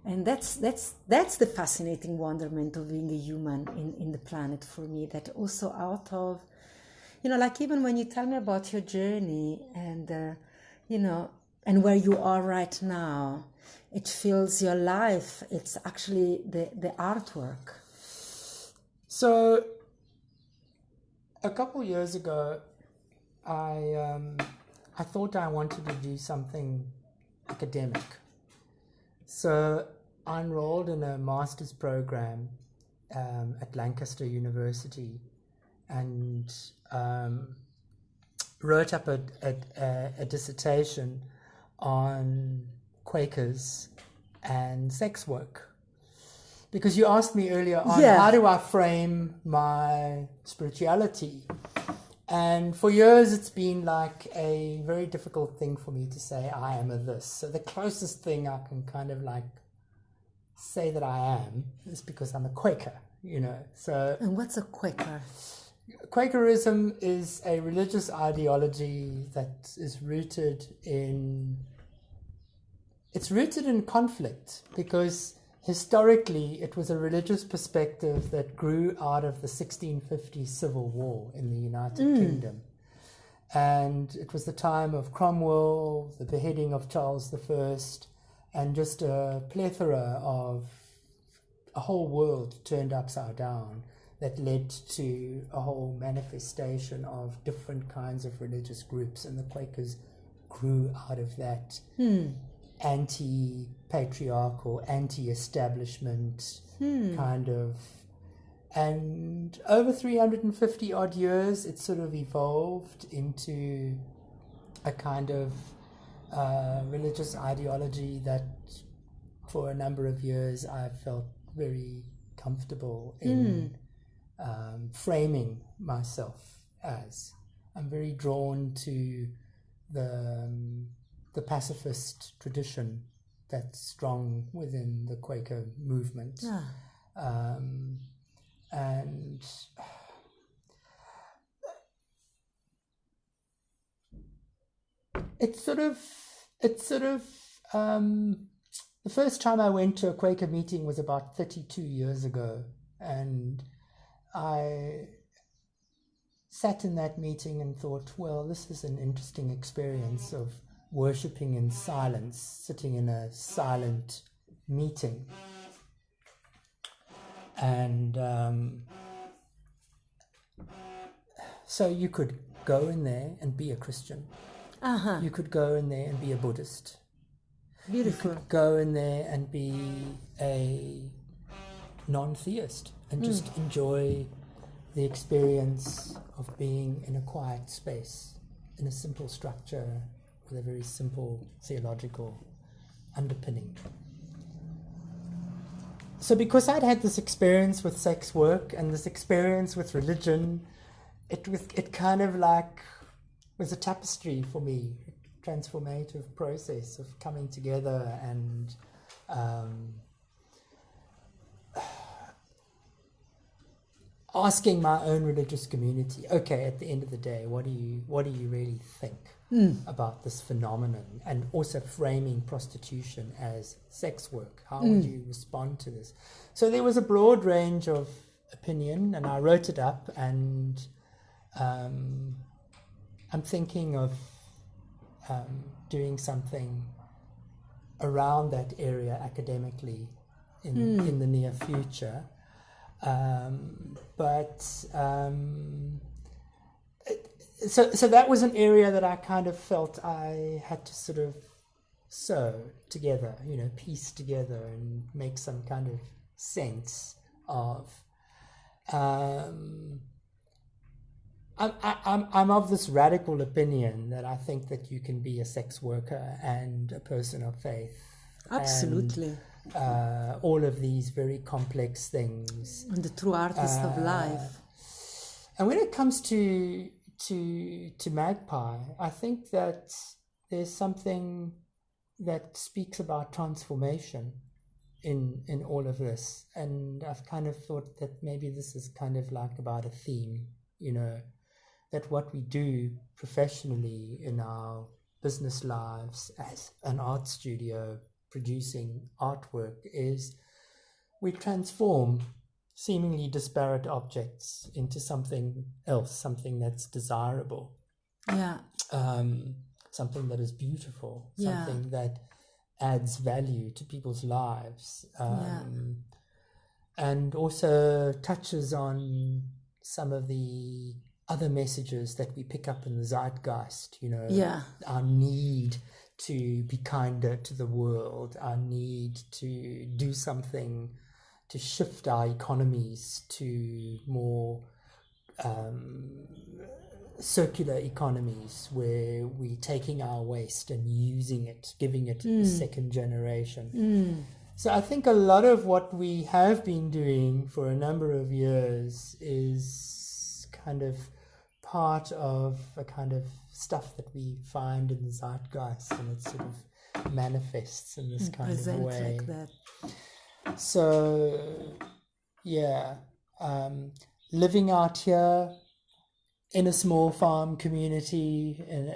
and that's the fascinating wonderment of being a human in the planet for me. That also out of, like even when you tell me about your journey and and where you are right now, it feels your life. It's actually the artwork. So a couple years ago, I thought I wanted to do something academic. So I enrolled in a master's program at Lancaster University, and wrote up a dissertation on Quakers and sex work. Because you asked me earlier on, how do I frame my spirituality? And for years, it's been like a very difficult thing for me to say, I am a this. So the closest thing I can kind of like say that I am is because I'm a Quaker, So, And what's a Quaker? Quakerism is a religious ideology that is rooted in conflict, because historically, it was a religious perspective that grew out of the 1650 Civil War in the United Kingdom. And it was the time of Cromwell, the beheading of Charles I, and just a plethora of a whole world turned upside down that led to a whole manifestation of different kinds of religious groups. And the Quakers grew out of that. Anti-patriarchal, anti-establishment kind of, and over 350 odd years it sort of evolved into a kind of religious ideology that for a number of years I felt very comfortable in framing myself as. I'm very drawn to the pacifist tradition that's strong within the Quaker movement. And it's sort of the first time I went to a Quaker meeting was about 32 years ago, and I sat in that meeting and thought, well, this is an interesting experience of worshipping in silence, sitting in a silent meeting. And so you could go in there and be a Christian. You could go in there and be a Buddhist. Beautiful. You could go in there and be a non-theist and just enjoy the experience of being in a quiet space, in a simple structure, with a very simple theological underpinning. So because I'd had this experience with sex work and this experience with religion, it kind of like was a tapestry for me, a transformative process of coming together and asking my own religious community, okay, at the end of the day, what do you really think about this phenomenon? And also framing prostitution as sex work. How would you respond to this? So there was a broad range of opinion, and I wrote it up, and I'm thinking of doing something around that area academically in the near future. So that was an area that I kind of felt I had to sort of sew together, piece together and make some kind of sense of. I'm of this radical opinion that I think that you can be a sex worker and a person of faith. Absolutely. And, all of these very complex things. And the true artist of life. And when it comes to Magpie, I think that there's something that speaks about transformation in all of this. And I've kind of thought that maybe this is kind of like about a theme, that what we do professionally in our business lives as an art studio producing artwork is we transform seemingly disparate objects into something else, something that's desirable. Yeah. Something that is beautiful, Yeah. something that adds value to people's lives. And also touches on some of the other messages that we pick up in the zeitgeist, our need to be kinder to the world, our need to do something to shift our economies to more circular economies where we're taking our waste and using it, giving it a second generation. So I think a lot of what we have been doing for a number of years is kind of part of a kind of stuff that we find in the zeitgeist, and it sort of manifests in this kind of way. Like that. So, yeah, living out here in a small farm community, in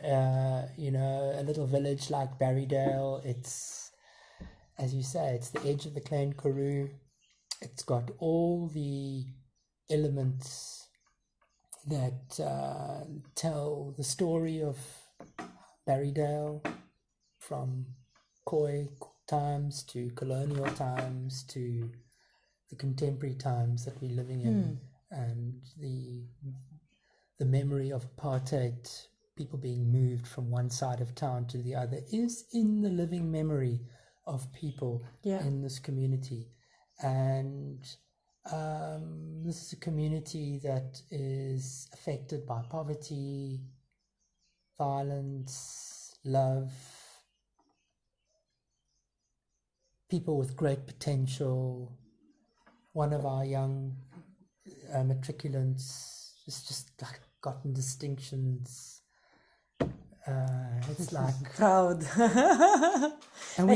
a little village like Barrydale. It's, as you say, it's the edge of the Klein Karoo. It's got all the elements that tell the story of Barrydale, from Khoi times to colonial times to the contemporary times that we're living in, and the memory of apartheid, people being moved from one side of town to the other, is in the living memory of people in this community. And this is a community that is affected by poverty, violence, love, people with great potential. One of our young matriculants has just gotten distinctions. It's like proud. And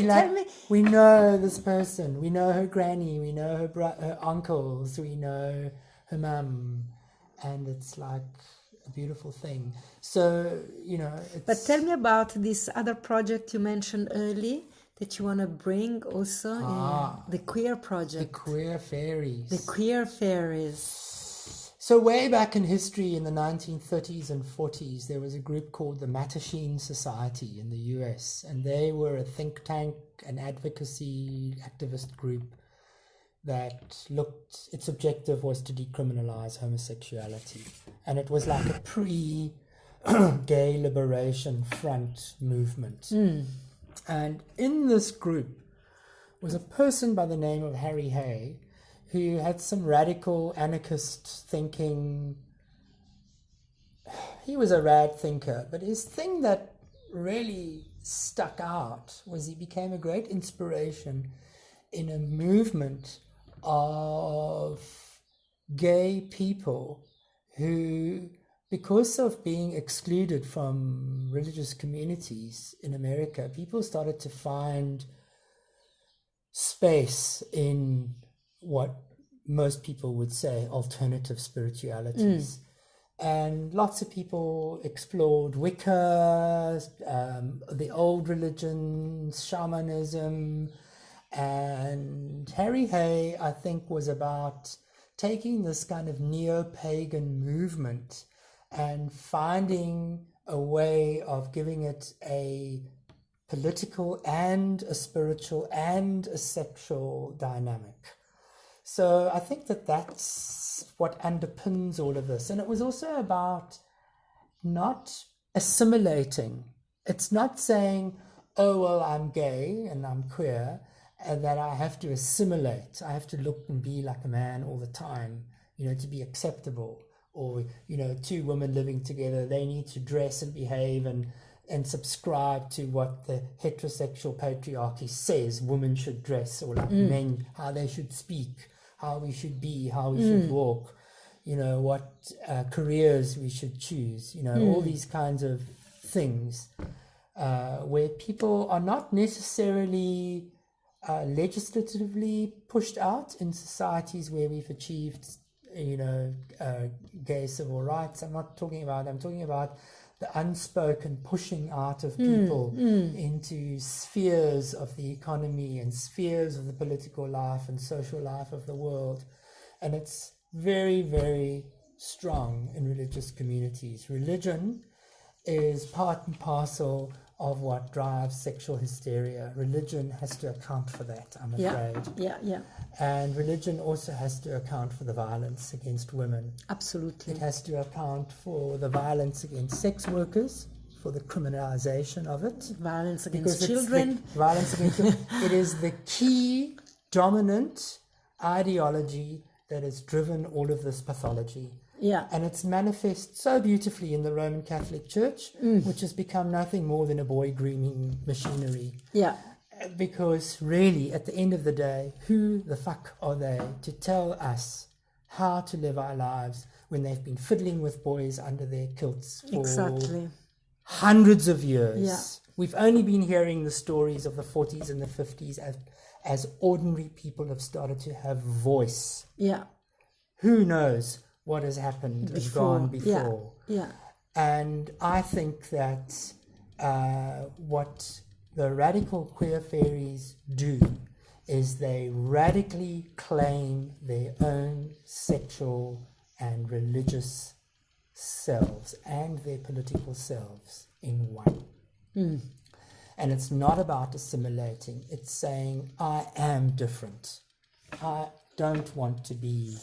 we know this person, we know her granny, we know her uncles, we know her mum, and it's like a beautiful thing. So, But tell me about this other project you mentioned early that you want to bring also, the queer project. The queer fairies. The queer fairies. So way back in history, in the 1930s and 40s, there was a group called the Mattachine Society in the US, and they were a think tank, an advocacy activist group that its objective was to decriminalize homosexuality. And it was like a pre-gay liberation front movement. And in this group was a person by the name of Harry Hay, who had some radical anarchist thinking. He was a rad thinker, but his thing that really stuck out was he became a great inspiration in a movement of gay people who, because of being excluded from religious communities in America, people started to find space in what most people would say alternative spiritualities. And lots of people explored Wicca, the old religions, shamanism, and Harry Hay, I think, was about taking this kind of neo-pagan movement and finding a way of giving it a political and a spiritual and a sexual dynamic. So I think that that's what underpins all of this. And it was also about not assimilating. It's not saying, oh, well, I'm gay and I'm queer, and that I have to assimilate. I have to look and be like a man all the time, to be acceptable. Or, two women living together, they need to dress and behave and subscribe to what the heterosexual patriarchy says women should dress, or like men, how they should speak, how we should be, how we should walk, what careers we should choose, all these kinds of things, where people are not necessarily legislatively pushed out in societies where we've achieved, gay civil rights. I'm talking about the unspoken pushing out of people into spheres of the economy and spheres of the political life and social life of the world. And it's very, very strong in religious communities. Religion is part and parcel of what drives sexual hysteria. Religion has to account for that, I'm afraid. Yeah. And religion also has to account for the violence against women. Absolutely. It has to account for the violence against sex workers, for the criminalization of it. Violence against children. Violence against children. It is the key dominant ideology that has driven all of this pathology. Yeah. And it's manifest so beautifully in the Roman Catholic Church, which has become nothing more than a boy grooming machinery. Yeah. Because really, at the end of the day, who the fuck are they to tell us how to live our lives when they've been fiddling with boys under their kilts for hundreds of years? Yeah. We've only been hearing the stories of the 40s and the 50s as ordinary people have started to have voice. Yeah. Who knows what has happened and gone before. Yeah. And I think that what the radical queer fairies do is they radically claim their own sexual and religious selves and their political selves in one. And it's not about assimilating. It's saying, I am different. I don't want to be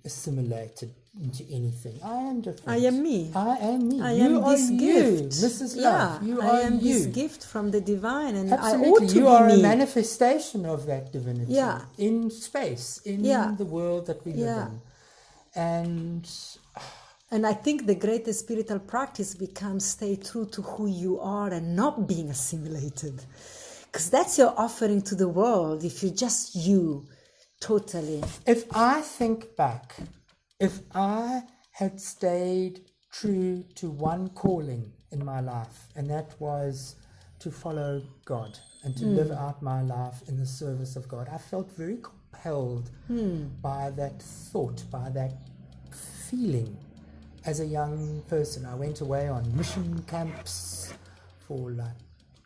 assimilated into anything. I am different. I am me. I am me. I You am are this you, gift. Mrs. Yeah, Love. You I are am you. this gift from the divine, and Absolutely. I ought to you be are me. a manifestation of that divinity in space, in the world that we live in. And I think the greatest spiritual practice becomes stay true to who you are and not being assimilated. Because that's your offering to the world, if you're just you, totally. If I think back, if I had stayed true to one calling in my life, and that was to follow God and to live out my life in the service of God, I felt very compelled by that thought, by that feeling. As a young person, I went away on mission camps for like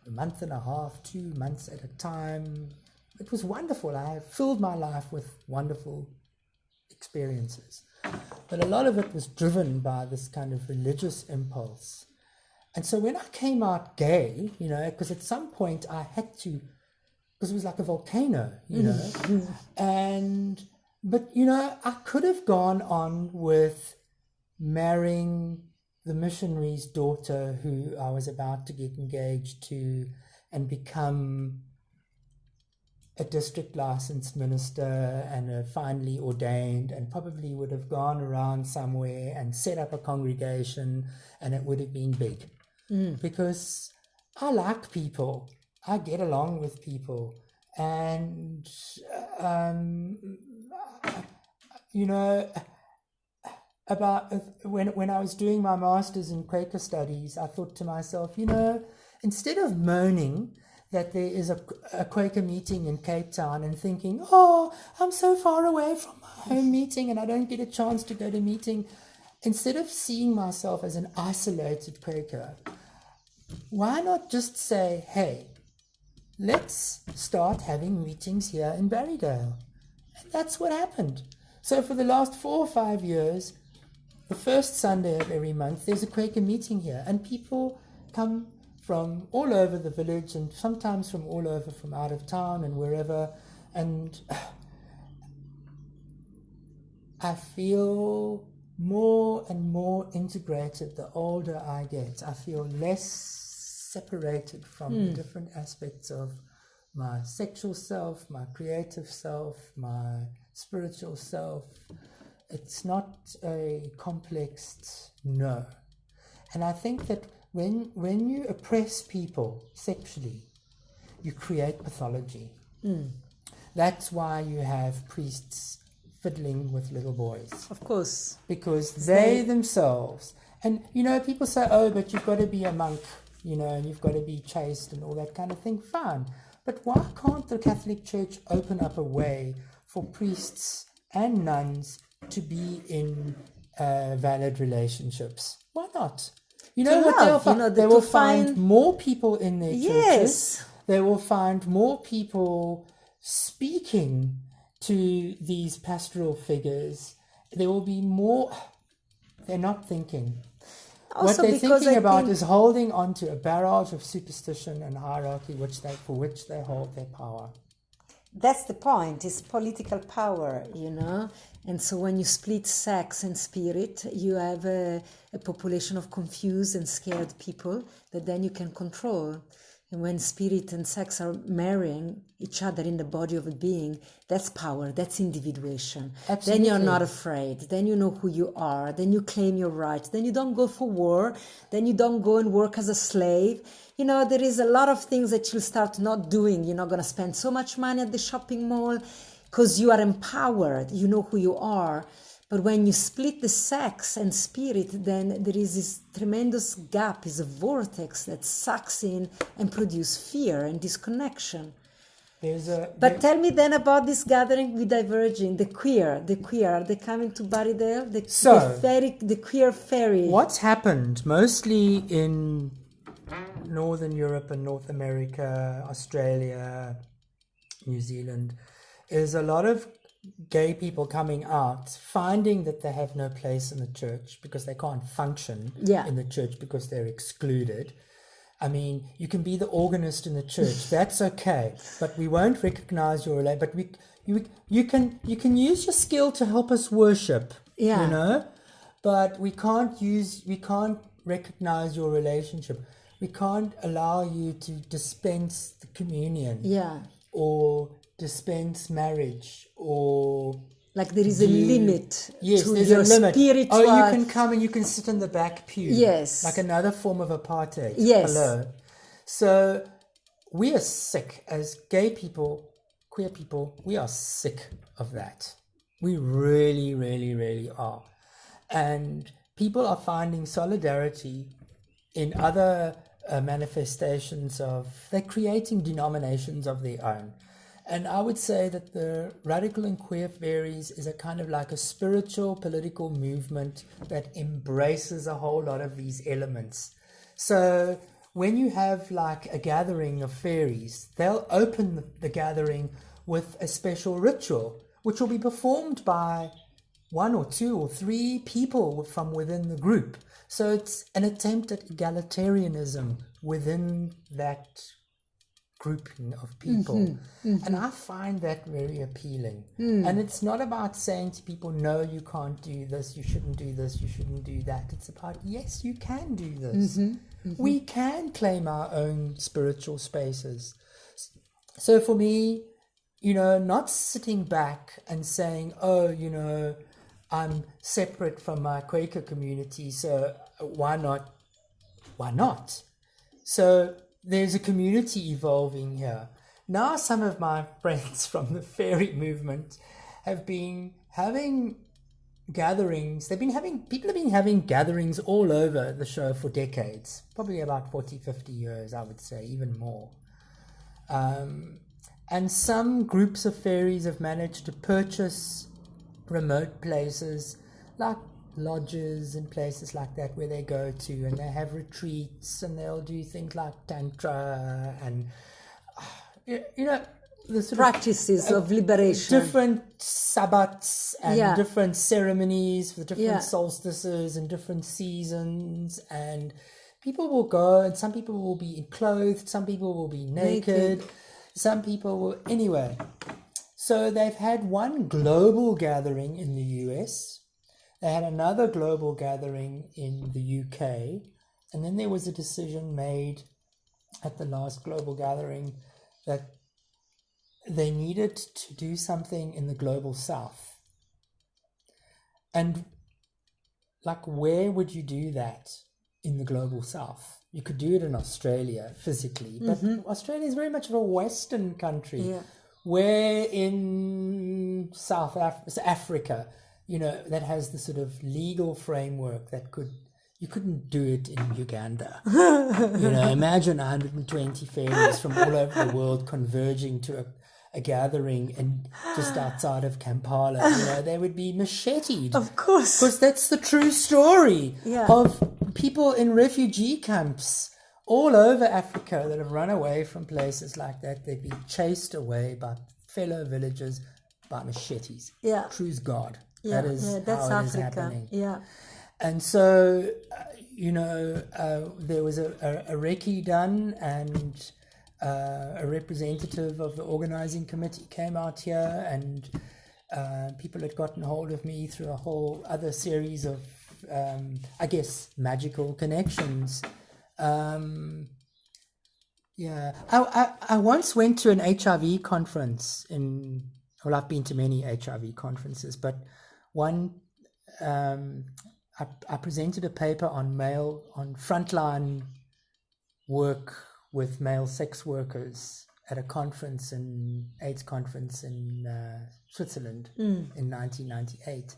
a month and a half, 2 months at a time. It was wonderful. I filled my life with wonderful experiences. But a lot of it was driven by this kind of religious impulse. And so when I came out gay, because at some point I had to, because it was like a volcano, but I could have gone on with marrying the missionary's daughter who I was about to get engaged to and become a district licensed minister and finally ordained, and probably would have gone around somewhere and set up a congregation, and it would have been big. Because I like people. I get along with people. And, about when I was doing my master's in Quaker studies, I thought to myself, instead of moaning that there is a Quaker meeting in Cape Town and thinking, oh, I'm so far away from my home meeting and I don't get a chance to go to meeting, instead of seeing myself as an isolated Quaker, why not just say, hey, let's start having meetings here in Barrydale? And that's what happened. So for the last 4 or 5 years, the first Sunday of every month, there's a Quaker meeting here, and people come from all over the village, and sometimes from all over, from out of town and wherever. And I feel more and more integrated the older I get. I feel less separated from the different aspects of my sexual self, my creative self, my spiritual self. It's not a complex no. And I think that when you oppress people sexually, you create pathology. That's why you have priests fiddling with little boys. Of course. Because they themselves, and people say, oh, but you've got to be a monk, and you've got to be chaste and all that kind of thing. Fine. But why can't the Catholic Church open up a way for priests and nuns to be in valid relationships? Why not? They will find more people in their churches. They will find more people speaking to these pastoral figures. There will be more. They're not thinking. Also, what they're thinking about is holding on to a barrage of superstition and hierarchy for which they hold their power. That's the point, it's political power, And so when you split sex and spirit, you have a population of confused and scared people that then you can control. And when spirit and sex are marrying each other in the body of a being, that's power, that's individuation. Absolutely. Then you're not afraid. Then you know who you are. Then you claim your rights. Then you don't go for war. Then you don't go and work as a slave. There is a lot of things that you'll start not doing. You're not going to spend so much money at the shopping mall because you are empowered. You know who you are. But when you split the sex and spirit, then there is this tremendous gap, is a vortex that sucks in and produces fear and disconnection. But tell me then about this gathering with Diverging, the queer, are they coming to Barrydale? The queer ferry. What's happened mostly in Northern Europe and North America, Australia, New Zealand, is a lot of gay people coming out, finding that they have no place in the church because they can't function in the church because they're excluded. I mean, you can be the organist in the church, that's okay, but we won't recognize your relation. But you can use your skill to help us worship, but we can't recognize your relationship. We can't allow you to dispense the communion, or dispense marriage, or like there is a limit to there's your a limit. spiritual. Oh, you can come and you can sit in the back pew. Yes, like another form of apartheid. Yes. Hello. So we are sick as gay people, queer people. We are sick of that. We really, really, really are. And people are finding solidarity in other manifestations they're creating denominations of their own. And I would say that the Radical and Queer Fairies is a kind of like a spiritual political movement that embraces a whole lot of these elements. So when you have like a gathering of fairies, they'll open the gathering with a special ritual, which will be performed by 1 or 2 or 3 people from within the group. So it's an attempt at egalitarianism within that grouping of people. And I find that very appealing. And it's not about saying to people, no, you can't do this, you shouldn't do this, you shouldn't do that. It's about, yes, you can do this. We can claim our own spiritual spaces. So for me, not sitting back and saying, oh, I'm separate from my Quaker community, so why not? So there's a community evolving here. Now some of my friends from the fairy movement have been having gatherings. People have been having gatherings all over the show for decades, probably about 40, 50 years, I would say, even more. And some groups of fairies have managed to purchase remote places like lodges and places like that where they go to, and they have retreats, and they'll do things like tantra and the sort practices of liberation, different sabbats and different ceremonies for different solstices and different seasons, and people will go, and some people will be clothed, some people will be naked. Some people will... Anyway, so they've had one global gathering in the US. They had another global gathering in the UK. And then there was a decision made at the last global gathering that they needed to do something in the global south. And like, where would you do that in the global south? You could do it in Australia physically, but Australia is very much of a Western country. Yeah. Where in South Africa, you know, that has the sort of legal framework that you couldn't do it in Uganda. You know, imagine 120 fairies from all over the world converging to a gathering and just outside of Kampala. You know, they would be macheted. Of course. Because that's the true story Yeah. of people in refugee camps all over Africa that have run away from places like that. They've been chased away by fellow villagers by machetes. Yeah. True's God. Yeah. That is That's how it is Africa. happening. Yeah. And so, you know, there was a recce done, and a representative of the organizing committee came out here, and people had gotten hold of me through a whole other series of, I guess, magical connections. Yeah, I once went to an HIV conference well, I've been to many HIV conferences, but one, I presented a paper on frontline work with male sex workers at a conference, AIDS conference in Switzerland in 1998.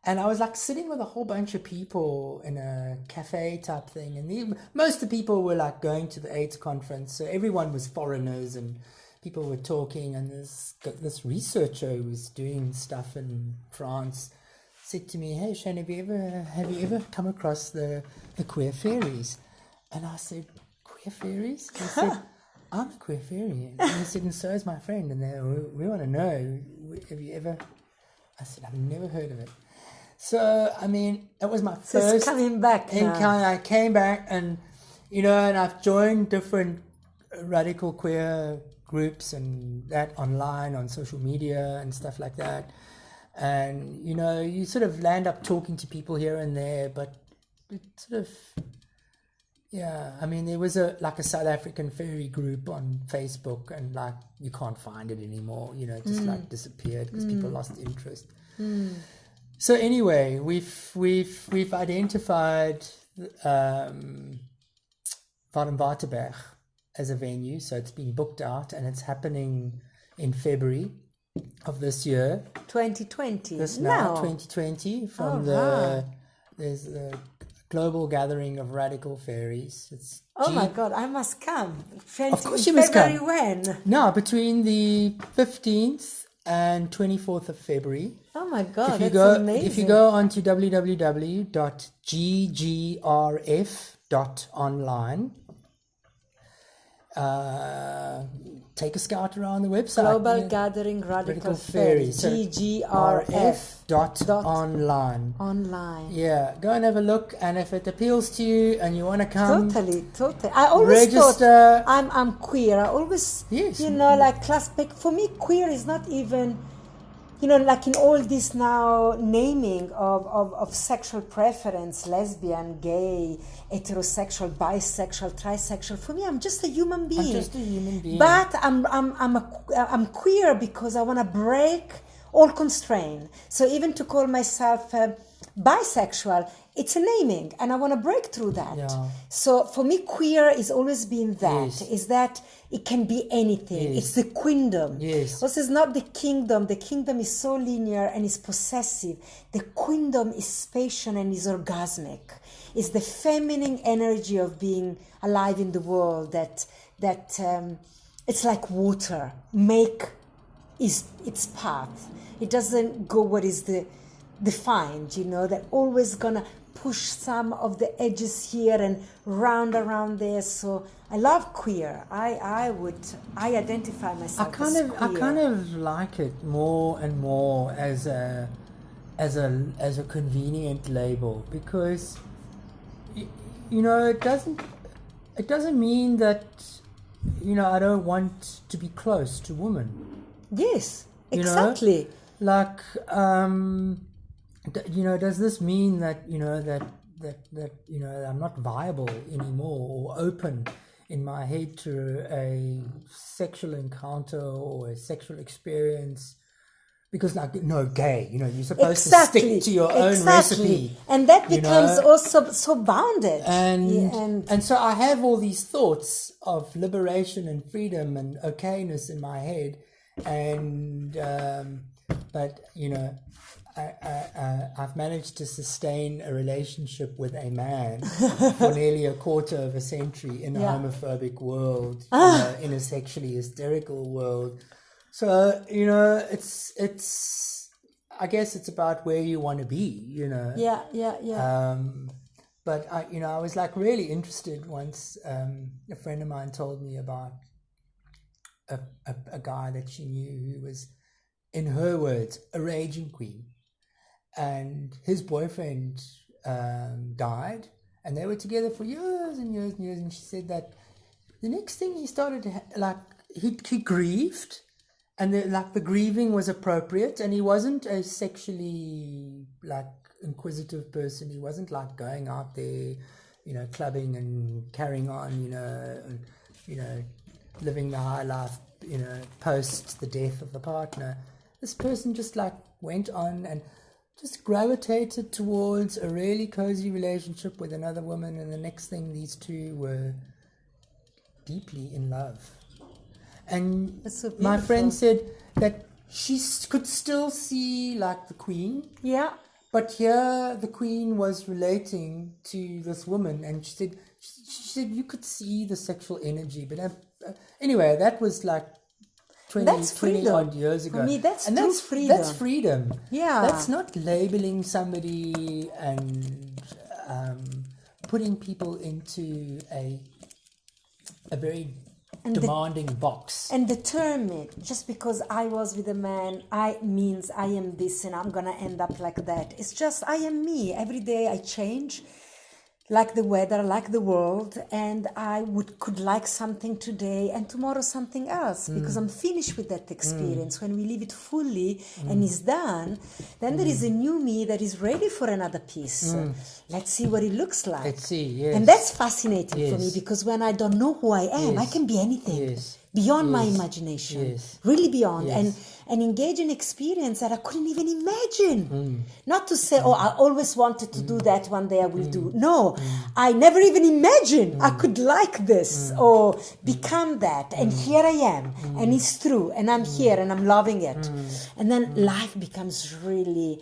And I was like sitting with a whole bunch of people in a cafe type thing. And most of the people were like going to the AIDS conference. So everyone was foreigners and people were talking. And this researcher who was doing stuff in France said to me, "Hey, Shane, have you ever come across the queer fairies?" And I said, "Queer fairies?" He said, "I'm a queer fairy." And he said, "And so is my friend. And we want to know, have you ever..." I said, "I've never heard of it." So, I mean, it was my first... It's coming back now. I came back and, you know, and I've joined different radical queer groups and that online on social media and stuff like that. And, you know, you sort of land up talking to people here and there, but it sort of... Yeah, I mean, there was a South African fairy group on Facebook, and like you can't find it anymore, you know, it just like disappeared because people lost interest. So anyway, we've identified Waterberg as a venue, so it's been booked out, and it's happening in February of this year. 2020. This now, 2020, from there's the Global Gathering of Radical Fairies. It's my God, I must come. Of course you must come. February when? No, between the 15th and 24th of February. Oh my God, that's amazing. If you go onto www.ggrf.online, take a scout around the website. Global Gathering Radical Fairies. GGRF.online. Online. Yeah, go and have a look, and if it appeals to you and you want to come, Totally. I always register. thought I'm queer. I always, Yes. you know, like for me, queer is not even, you know, like in all this now naming of sexual preference, lesbian, gay, heterosexual, bisexual, trisexual. For me, I'm just a human being. I'm just a human being. But I'm queer because I want to break all constraint. So even to call myself bisexual, it's a naming, and I want to break through that. Yeah. So for me, queer is always been that. Yes. Is that it can be anything. Yes. It's the queendom. Yes. Also, it's not the kingdom. The kingdom is so linear and is possessive. The queendom is spatial and is orgasmic. It's the feminine energy of being alive in the world. That it's like water. Make is its path. It doesn't go what is defined. You know, they're always gonna push some of the edges here and round around there. So I love queer. I identify myself as queer. I kind of like it more and more as a convenient label, because it doesn't mean that, I don't want to be close to women. Yes, You know? exactly. Like, does this mean that, that I'm not viable anymore or open in my head to a sexual encounter or a sexual experience? Because gay, you're supposed to stick to your own recipe. And that becomes also so bounded. And so I have all these thoughts of liberation and freedom and okayness in my head. And, but, I've managed to sustain a relationship with a man for nearly a quarter of a century in a homophobic world, in a sexually hysterical world. So, it's I guess it's about where you want to be, Yeah. But I was like really interested once. A friend of mine told me about a guy that she knew who was, in her words, a raging queen. And his boyfriend died, and they were together for years and years and years. And she said that the next thing he started to he grieved. And the grieving was appropriate, and he wasn't a sexually inquisitive person. He wasn't going out there, clubbing and carrying on, and, living the high life, post the death of the partner. This person just went on and just gravitated towards a really cozy relationship with another woman, and the next thing these two were deeply in love. And so my friend said that she could still see the queen. Yeah. But here the queen was relating to this woman, and she said you could see the sexual energy. But anyway, that was 20 odd years ago. For me, that's freedom. That's freedom. Yeah. That's not labeling somebody and putting people into a very demanding box. And determined. Just because I was with a man, means I am this and I'm gonna end up like that. It's just I am me. Every day I change, like the weather, like the world, and I could like something today and tomorrow something else, because I'm finished with that experience. When we live it fully and it's done, then there is a new me that is ready for another piece. Let's see what it looks like. Let's see, yes. And that's fascinating for me, because when I don't know who I am, I can be anything. Beyond my imagination, really beyond, and engage in experience that I couldn't even imagine. Not to say, I always wanted to do that, one day I will do. No, I never even imagined I could like this or become that. And here I am, and it's true, and I'm here, and I'm loving it. And then life becomes really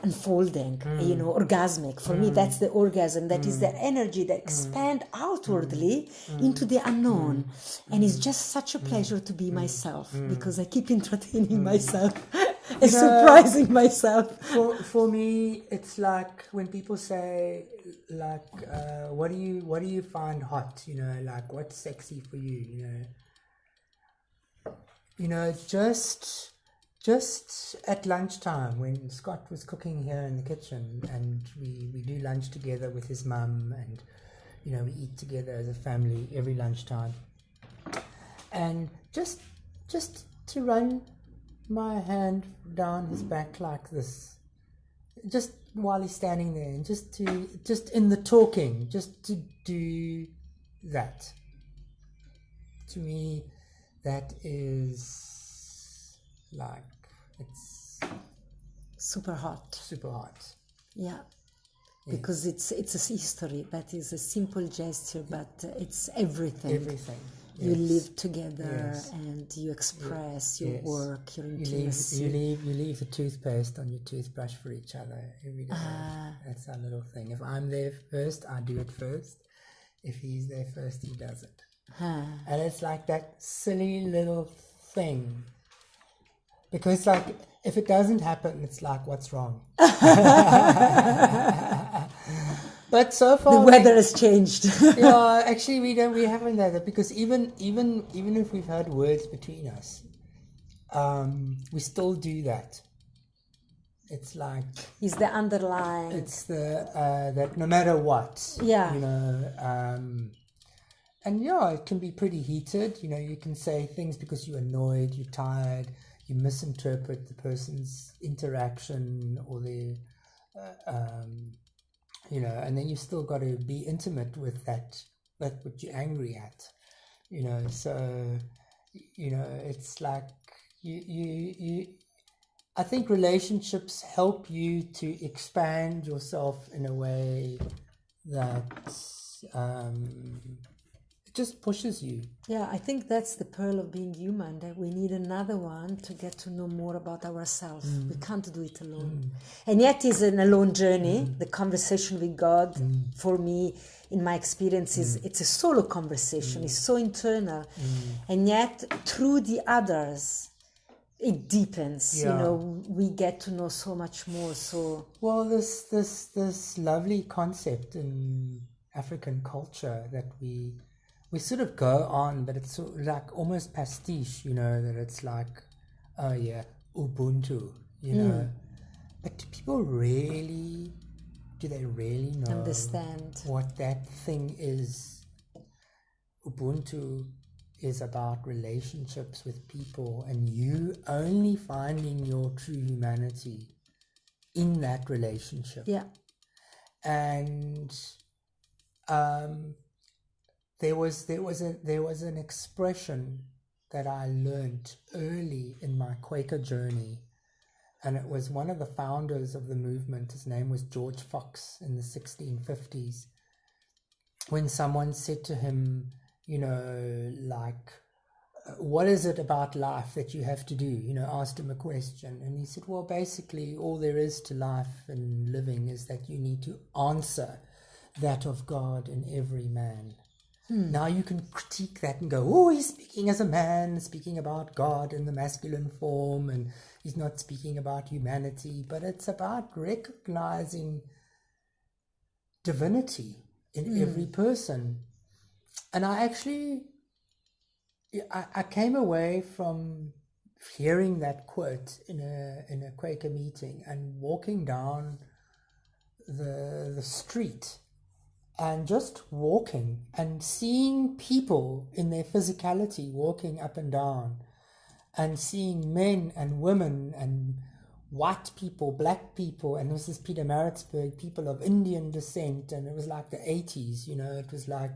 unfolding, orgasmic. For me, that's the orgasm. That is the energy that expand outwardly into the unknown. And it's just such a pleasure to be myself, because I keep entertaining myself and surprising myself. For me, it's when people say, what do you find hot? What's sexy for you? Just at lunchtime, when Scott was cooking here in the kitchen, and we do lunch together with his mum, and we eat together as a family every lunchtime, and just to run my hand down his back like this, just while he's standing there, and just in the talking, just to do that. To me, that is it's super hot. Yeah. Because it's a history, but it's a simple gesture, but it's everything. You live together, and you express your work, your intimacy. You leave the toothpaste on your toothbrush for each other every day. That's our little thing. If I'm there first, I do it first. If he's there first, he does it. And it's that silly little thing. Because if it doesn't happen, it's what's wrong? But so far the weather has changed. Actually we haven't had that, because even if we've had words between us, we still do that. It's like Is the underlying. it's the that no matter what, Yeah. you know, and yeah, it can be pretty heated. You know, you can say things because you're annoyed, you're tired, you misinterpret the person's interaction or their, you know, and then you still got to be intimate with that what you're angry at, you know. So, you know, it's like you I think relationships help you to expand yourself in a way that it just pushes you. Yeah, I think that's the pearl of being human, that we need another one to get to know more about ourselves. We can't do it alone. And yet it's an alone journey. The conversation with God, for me, in my experience, it's a solo conversation. It's so internal. And yet through the others, it deepens. Yeah. You know, we get to know so much more. So Well, this lovely concept in African culture that we sort of go on, but it's sort of like almost pastiche, you know, that it's like, oh yeah, Ubuntu, you know. But do they really know understand. what that thing is? Ubuntu is about relationships with people and you only finding your true humanity in that relationship. Yeah. And there was an expression that I learned early in my Quaker journey, and it was one of the founders of the movement. His name was George Fox in the 1650s. When someone said to him, you know, like, what is it about life that you have to do? You know, asked him a question, and he said, well, basically all there is to life and living is that you need to answer that of God in every man. Now you can critique that and go, oh, he's speaking as a man, speaking about God in the masculine form, and he's not speaking about humanity, but it's about recognizing divinity in every person. And I came away from hearing that quote in a Quaker meeting and walking down the street and just walking and seeing people in their physicality walking up and down, and seeing men and women and white people, black people, and this is Peter Maritzburg, people of Indian descent, and it was like the 80s, you know, it was like,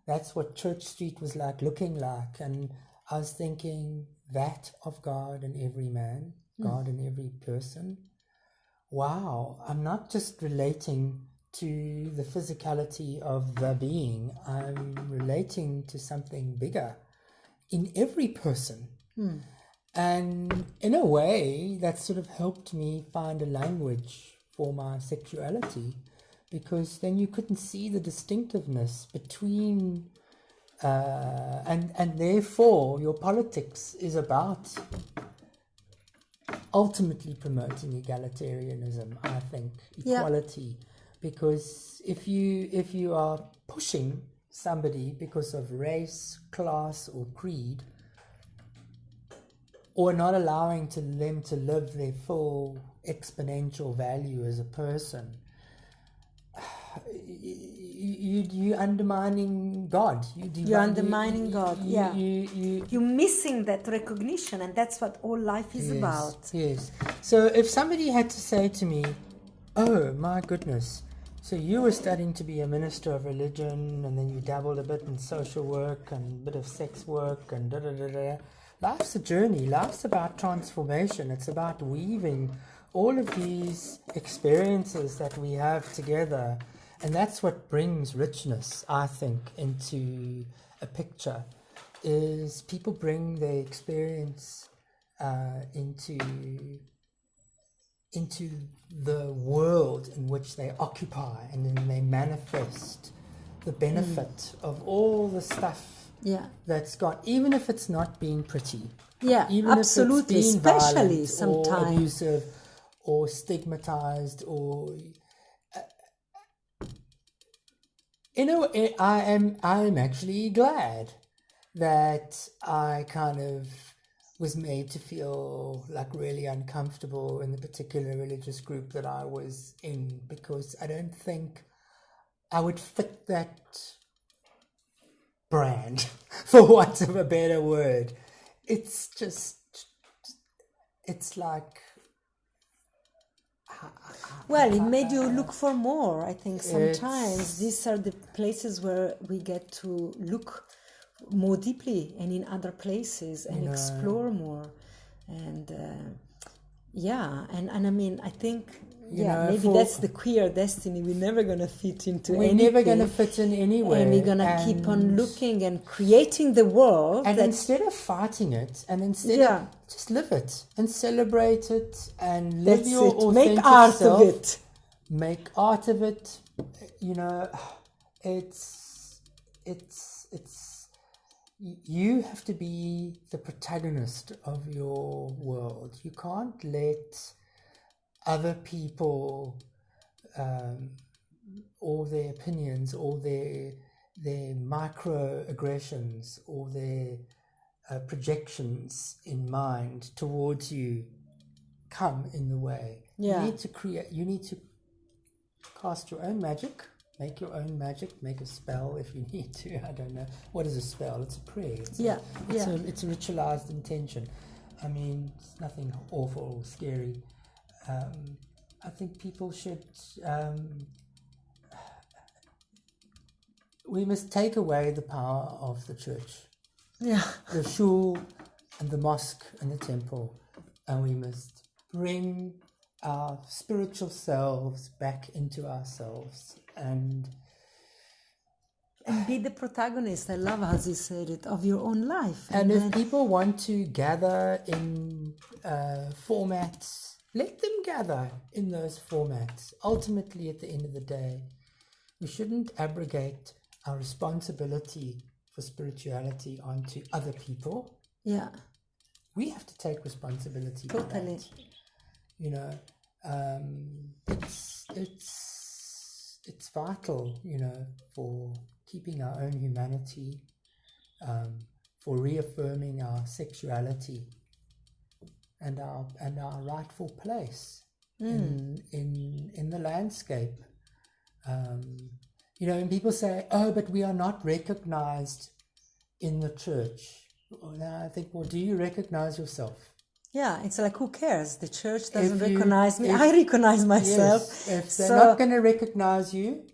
that's what Church Street was like, looking like. And I was thinking, that of God in every man, God in every person. Wow, I'm not just relating to the physicality of the being, I'm relating to something bigger in every person. And in a way, that sort of helped me find a language for my sexuality, because then you couldn't see the distinctiveness between, and therefore your politics is about ultimately promoting egalitarianism, I think, equality. Because if you are pushing somebody because of race, class, or creed, or not allowing them to live their full exponential value as a person, you're undermining God. You're undermining God. You're missing that recognition, and that's what all life is about. Yes. So if somebody had to say to me, oh my goodness, so you were studying to be a minister of religion, and then you dabbled a bit in social work and a bit of sex work and da-da-da-da. Life's a journey. Life's about transformation. It's about weaving all of these experiences that we have together. And that's what brings richness, I think, into a picture, is people bring their experience into the world in which they occupy, and then they manifest the benefit of all the stuff that's got, even if it's not being pretty. Even Absolutely, if it's been especially violent sometimes. or abusive or stigmatized or... You know, I am actually glad that I kind of was made to feel like really uncomfortable in the particular religious group that I was in, because I don't think I would fit that brand, for want of a better word. It's just, it's like... Well, it made you look for more. I think sometimes these are the places where we get to look more deeply and in other places and explore more. And and I mean, I think, maybe that's the queer destiny. We're never going to fit into anything. We're never going to fit in anywhere. And we're going to keep on looking and creating the world. And instead of fighting it, and instead of just live it and celebrate it and live your authentic Make art self. of it. Make art of it. It's you have to be the protagonist of your world. You can't let other people, all their opinions, all their microaggressions, all their projections in mind towards you come in the way. Yeah. You need to cast your own magic. Make your own magic. Make a spell if you need to. I don't know. What is a spell? It's a prayer. It's a ritualized intention. I mean, it's nothing awful or scary. I think people should... we must take away the power of the church. Yeah. The shul and the mosque and the temple. And we must bring our spiritual selves back into ourselves and be the protagonist. I love how you said it, of your own life. And if people want to gather in formats, let them gather in those formats. Ultimately, at the end of the day, we shouldn't abrogate our responsibility for spirituality onto other people. Yeah. We have to take responsibility Totally. for that. It's vital, for keeping our own humanity, for reaffirming our sexuality and our rightful place in the landscape. And people say, "Oh, but we are not recognized in the church." Well, I think, well, do you recognize yourself? Yeah, it's like, who cares? The church doesn't recognize me. I recognize myself. Yes, if they're not going to recognize you,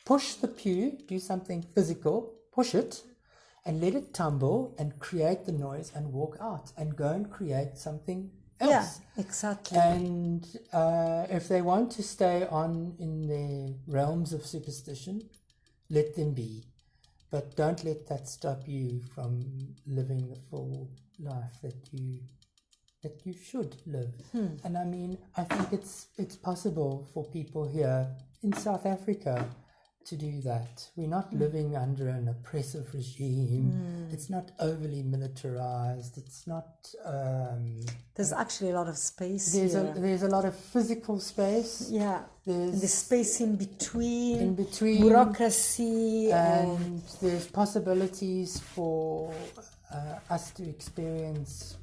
push the pew, do something physical, push it, and let it tumble and create the noise and walk out and go and create something else. Yeah, exactly. And if they want to stay on in the realms of superstition, let them be. But don't let that stop you from living the full life that you should live. And I mean, I think it's possible for people here in South Africa to do that. We're not living under an oppressive regime. It's not overly militarized. It's not... there's actually a lot of space there's here. There's a lot of physical space. Yeah. There's the space in between bureaucracy, and there's possibilities for us to experience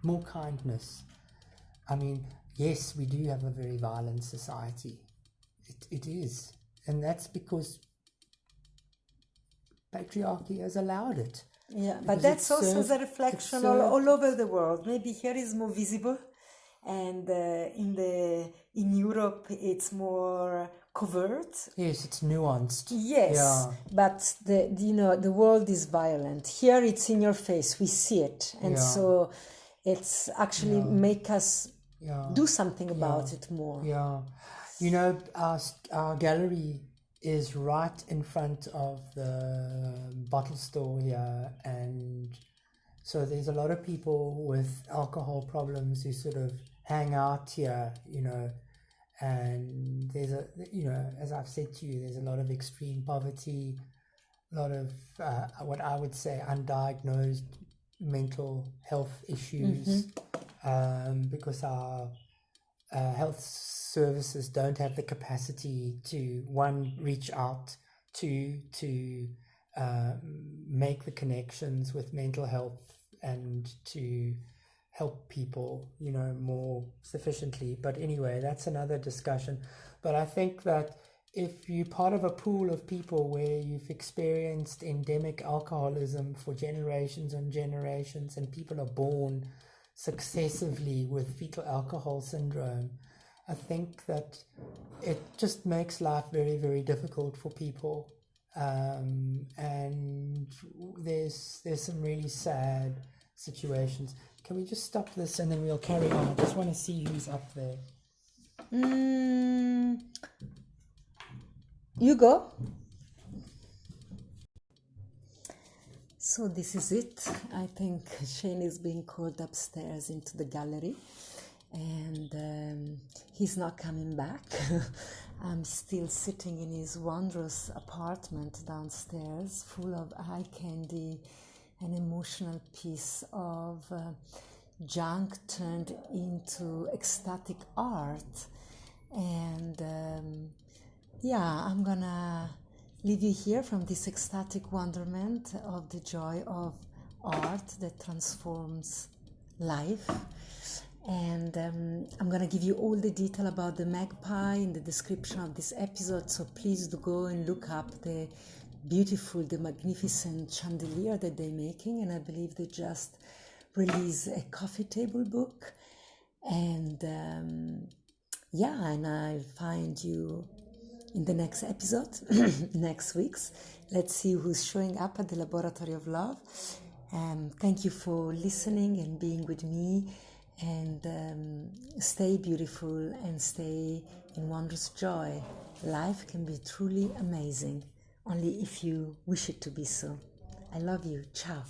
more kindness. I mean, yes, we do have a very violent society. It is. And that's because patriarchy has allowed it. Yeah, but that's also the reflection all over the world. Maybe here is more visible, and in Europe it's more covert. Yes, it's nuanced. Yes, but the world is violent. Here it's in your face. We see it, and so it's actually make us do something about it more. Yeah. Our gallery is right in front of the bottle store here, and so there's a lot of people with alcohol problems who sort of hang out here, and there's as I've said to you, there's a lot of extreme poverty, a lot of what I would say undiagnosed mental health issues, because our health services don't have the capacity to, one, reach out, to make the connections with mental health and to help people, more sufficiently. But anyway, that's another discussion. But I think that if you're part of a pool of people where you've experienced endemic alcoholism for generations and generations, and people are born successively with fetal alcohol syndrome, I think that it just makes life very, very difficult for people. And there's some really sad situations. Can we just stop this and then we'll carry on? I just want to see who's up there. You go. So this is it. I think Shane is being called upstairs into the gallery, and he's not coming back. I'm still sitting in his wondrous apartment downstairs, full of eye candy, an emotional piece of junk turned into ecstatic art. And I'm gonna leave you here from this ecstatic wonderment of the joy of art that transforms life. And I'm gonna give you all the detail about the magpie in the description of this episode, so please do go and look up the magnificent chandelier that they're making. And I believe they just released a coffee table book. And and I'll find you in the next episode, next week's. Let's see who's showing up at the Laboratory of Love. Thank you for listening and being with me. And stay beautiful and stay in wondrous joy. Life can be truly amazing, only if you wish it to be so. I love you. Ciao.